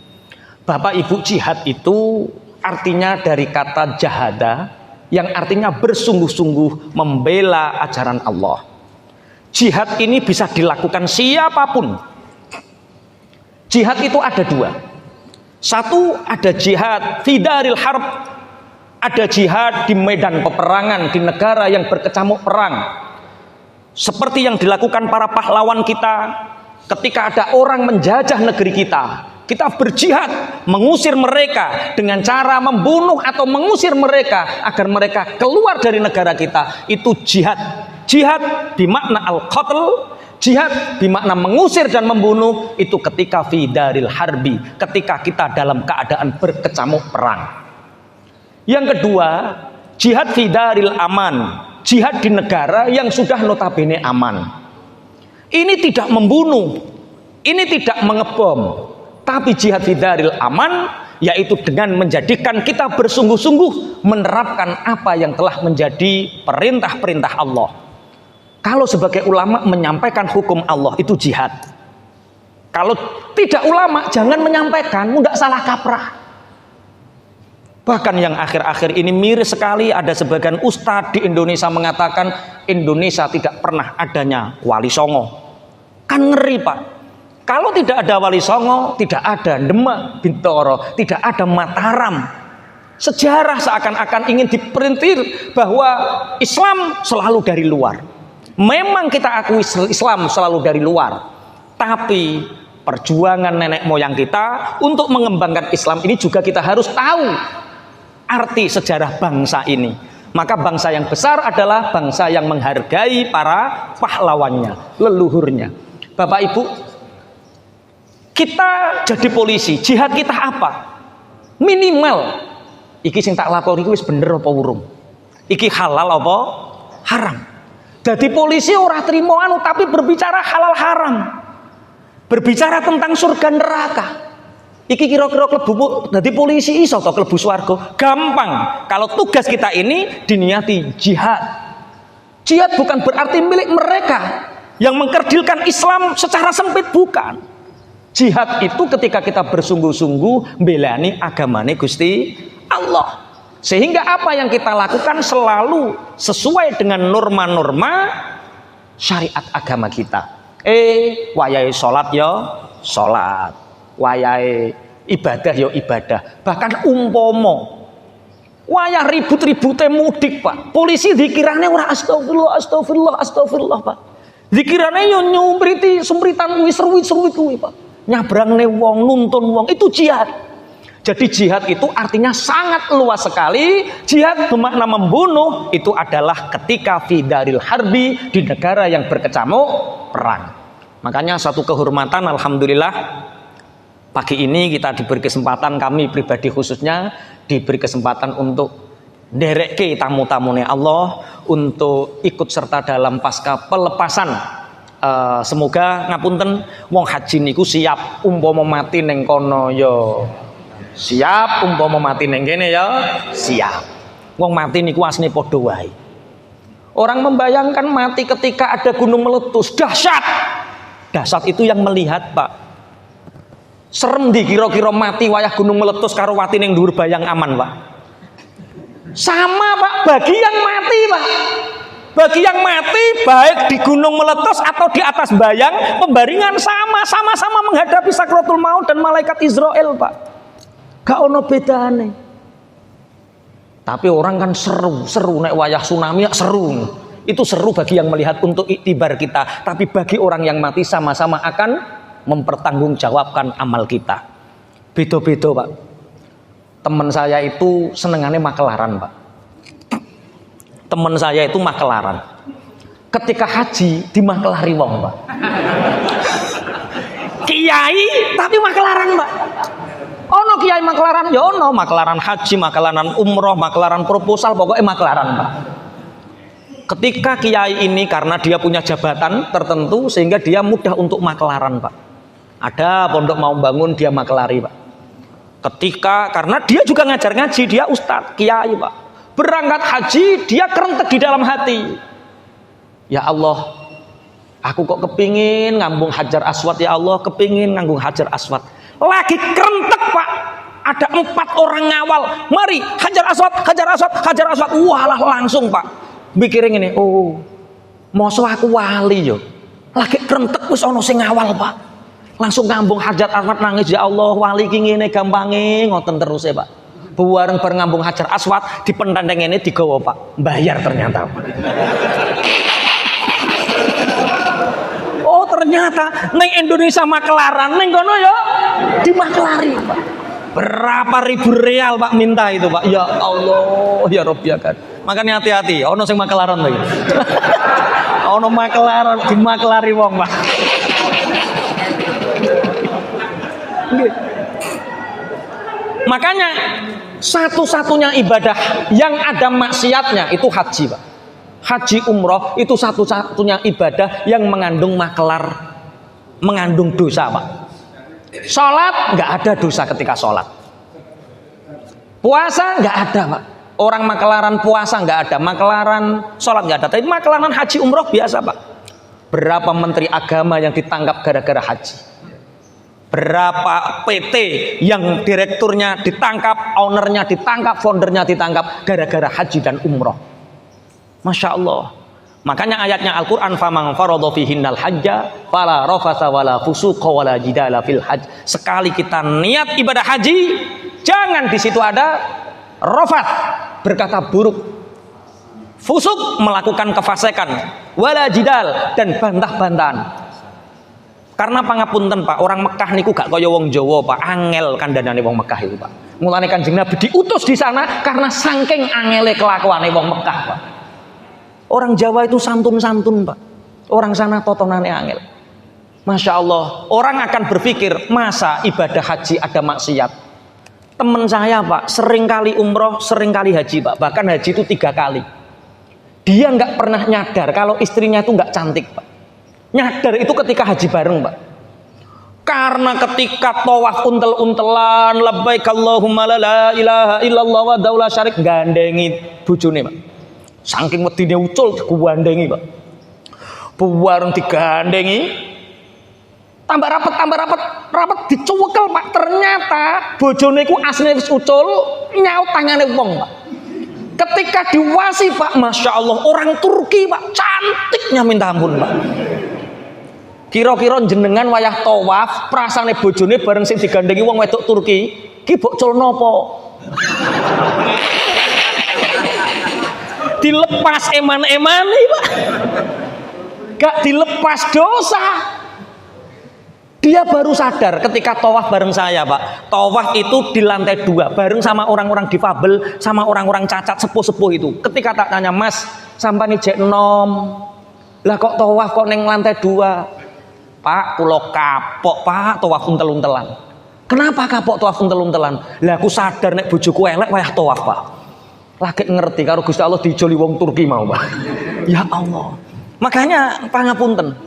Speaker 1: Bapak Ibu, jihad itu artinya dari kata jahada, yang artinya bersungguh-sungguh membela ajaran Allah. Jihad ini bisa dilakukan siapapun. Jihad itu ada 2. Satu, ada jihad fidaril harb, ada jihad di medan peperangan, di negara yang berkecamuk perang. Seperti yang dilakukan para pahlawan kita ketika ada orang menjajah negeri kita. Kita berjihad mengusir mereka dengan cara membunuh atau mengusir mereka agar mereka keluar dari negara kita. Itu jihad. Jihad bimakna al-qatl, jihad bimakna mengusir dan membunuh, itu ketika fi daril harbi, ketika kita dalam keadaan berkecamuk perang. Yang kedua, jihad fi daril aman, jihad di negara yang sudah notabene aman. Ini tidak membunuh, ini tidak mengebom, tapi jihad fi daril aman, yaitu dengan menjadikan kita bersungguh-sungguh menerapkan apa yang telah menjadi perintah-perintah Allah. Kalau sebagai ulama menyampaikan hukum Allah, itu jihad. Kalau tidak ulama, jangan menyampaikan, mudah salah kaprah. Bahkan yang akhir-akhir ini miris sekali, ada sebagian ustadz di Indonesia mengatakan Indonesia tidak pernah adanya Wali Songo. Kan ngeri Pak. Kalau tidak ada Wali Songo, tidak ada Demak Bintoro, tidak ada Mataram. Sejarah seakan-akan ingin diperintir bahwa Islam selalu dari luar. Memang kita akui Islam selalu dari luar, tapi perjuangan nenek moyang kita untuk mengembangkan Islam ini juga kita harus tahu arti sejarah bangsa ini. Maka bangsa yang besar adalah bangsa yang menghargai para pahlawannya, leluhurnya. Bapak Ibu, kita jadi polisi, jihad kita apa? Minimal iki sing tak lakoni wis bener apa urung? Iki halal apa haram? Jadi polisi ora trimo anu tapi berbicara halal haram. Berbicara tentang surga neraka. Iki kira-kira klebu dadi polisi iso to klebu swarga? Gampang. Kalau tugas kita ini diniati jihad. Jihad bukan berarti milik mereka yang mengkerdilkan Islam secara sempit, bukan. Jihad itu ketika kita bersungguh-sungguh belani agamane Gusti Allah. Sehingga apa yang kita lakukan selalu sesuai dengan norma-norma syariat agama kita. Wayahe salat ya salat, wayahe ibadah ya ibadah. Bahkan umpomo wayah ribut-ribute mudik Pak, polisi dikirane ora astagfirullah astagfirullah astagfirullah Pak. Dikirane yo nyumpriti sumpritan kuwi seruit-seruit kuwi Pak. Nyabrangne wong, nuntun wong, itu jihad. Jadi jihad itu artinya sangat luas sekali. Jihad bermakna membunuh, itu adalah ketika fi daril harbi, di negara yang berkecamuk perang. Makanya satu kehormatan, alhamdulillah pagi ini kita diberi kesempatan, kami pribadi khususnya diberi kesempatan untuk nderekke tamu-tamune Allah untuk ikut serta dalam pasca pelepasan. Semoga ngapunten wong haji niku siap umpama mati ning kono ya siap, umpama mati ning kene ya siap. Wong mati niku asline padha wae. Orang membayangkan mati ketika ada gunung meletus, dahsyat. Dahsyat itu yang melihat Pak. Serem di kira-kira mati wayah gunung meletus karo wati ning dhuwur bayang aman Pak. Sama Pak, bagi yang mati Pak. Bagi yang mati baik di gunung meletus atau di atas bayang pembaringan sama-sama menghadapi sakratul maut dan malaikat Israel Pak. Gak ono bedane. Tapi orang kan seru nek wayah tsunami ya seru. Itu seru bagi yang melihat untuk iktibar kita, tapi bagi orang yang mati sama-sama akan mempertanggungjawabkan amal kita. Beda-beda Pak. Teman saya itu senengannya makelaran Pak. Teman saya itu makelaran. Ketika haji di makelari wong Pak. Kiai tapi makelaran Pak. Ono kiai makelaran, ya ono makelaran haji, makelaran umroh, makelaran proposal, pokoknya makelaran Pak. Ketika kiai ini karena dia punya jabatan tertentu sehingga dia mudah untuk makelaran Pak. Ada pondok mau bangun dia makelari Pak. Ketika karena dia juga ngajar ngaji, dia ustadz, kiai Pak. Berangkat haji dia kerentek di dalam hati. Ya Allah, aku kok kepingin ngambung Hajar Aswad ya Allah, kepingin ngambung Hajar Aswad. Lagi kerentek Pak, ada 4 orang ngawal, mari Hajar Aswad, Hajar Aswad, Hajar Aswad. Walah langsung Pak, mikirin ini, oh, mosok aku wali yo, lagi kerentek wis ono sing ngawal Pak, langsung ngambung Hajar Aswad nangis, ya Allah wali ki ngene gampange ngoten terus ya Pak. Bareng ngambung Hajar Aswad di pentandeng ini digawa Pak, bayar ternyata Pak. Oh ternyata neng Indonesia makelaran, neng kono ya di makelari Pak. Berapa ribu real Pak minta itu Pak. Ya Allah ya Rob ya kan. Makanya hati-hati, ono sing makelaran lagi. Ono makelaran di makelari wong Pak. Makanya satu-satunya ibadah yang ada maksiatnya itu haji Pak. Haji umroh itu satu-satunya ibadah yang mengandung makelar, mengandung dosa Pak. Sholat nggak ada dosa ketika sholat. Puasa nggak ada Pak. Orang makelaran puasa nggak ada, makelaran sholat nggak ada. Tapi makelaran haji umroh biasa Pak. Berapa menteri agama yang ditangkap gara-gara haji? Berapa PT yang direkturnya ditangkap, ownernya ditangkap, foundernya ditangkap gara-gara haji dan umroh. Masya Allah. Makanya ayatnya Al-Quran, faman faradha fihinnal hajja fala rafasa wala fusuqa wala jidala fil hajj. Sekali kita niat ibadah haji, jangan di situ ada rafat, berkata buruk, fusuk, melakukan kefasikan, wala jidal, dan bantah-bantahan. Karena pangapunten Pak, orang Mekah niku gak kaya wong Jawa Pak, angel kandhanane wong Mekah itu Pak. Mulane Kanjeng Nabi diutus di sana karena saking angele kelakuane wong Mekah Pak. Orang Jawa itu santun-santun Pak. Orang sana totonane angel. Masya Allah, orang akan berpikir masa ibadah haji ada maksiat. Temen saya Pak, sering kali umroh, sering kali haji Pak. Bahkan haji itu 3 kali. Dia nggak pernah nyadar kalau istrinya itu nggak cantik Pak. Nyadar itu ketika haji bareng Pak. Karena ketika tawaf untel-untelan, labbaik Allahumma la ilaha illallah wa daula syarik, gandengi bojone Pak. Saking wedine ucul digandhengi Pak. Buwareng digandengi, tambah rapat dicuwekel Pak. Ternyata bojone ku asline wis ucul, nyaut tangane wong Pak. Ketika diwasi Pak, Masya Allah, orang Turki Pak, cantiknya minta ampun Pak. Kira-kira jenengan wayah tawaf, prasane bojone bareng sing digandengi wong wedok Turki, ki mbok culno apa? Dilepas eman-emane Pak. Gak dilepas dosa. Dia baru sadar ketika tawaf bareng saya Pak. Tawaf itu di lantai 2 bareng sama orang-orang difabel, sama orang-orang cacat sepuh-sepuh itu. Ketika tak tanya, Mas, sampani jek nom, lah kok tawaf kok neng lantai 2? Pak, pulau kapok Pak, tawaf untel-untelan. Kenapa kapok tawaf untel-untelan? Lah aku sadar nek bojoku elek wayah tawaf Pak. Lagi ngerti karo Gusti Allah dijoli wong Turki mau Pak. Ya Allah. Makanya pangapunten.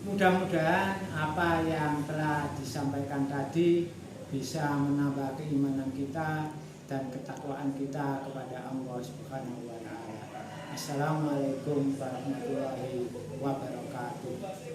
Speaker 2: Mudah-mudahan apa yang telah disampaikan tadi bisa menambah keimanan kita dan ketakwaan kita kepada Allah Subhanahu wa taala. Assalamualaikum warahmatullahi wabarakatuh.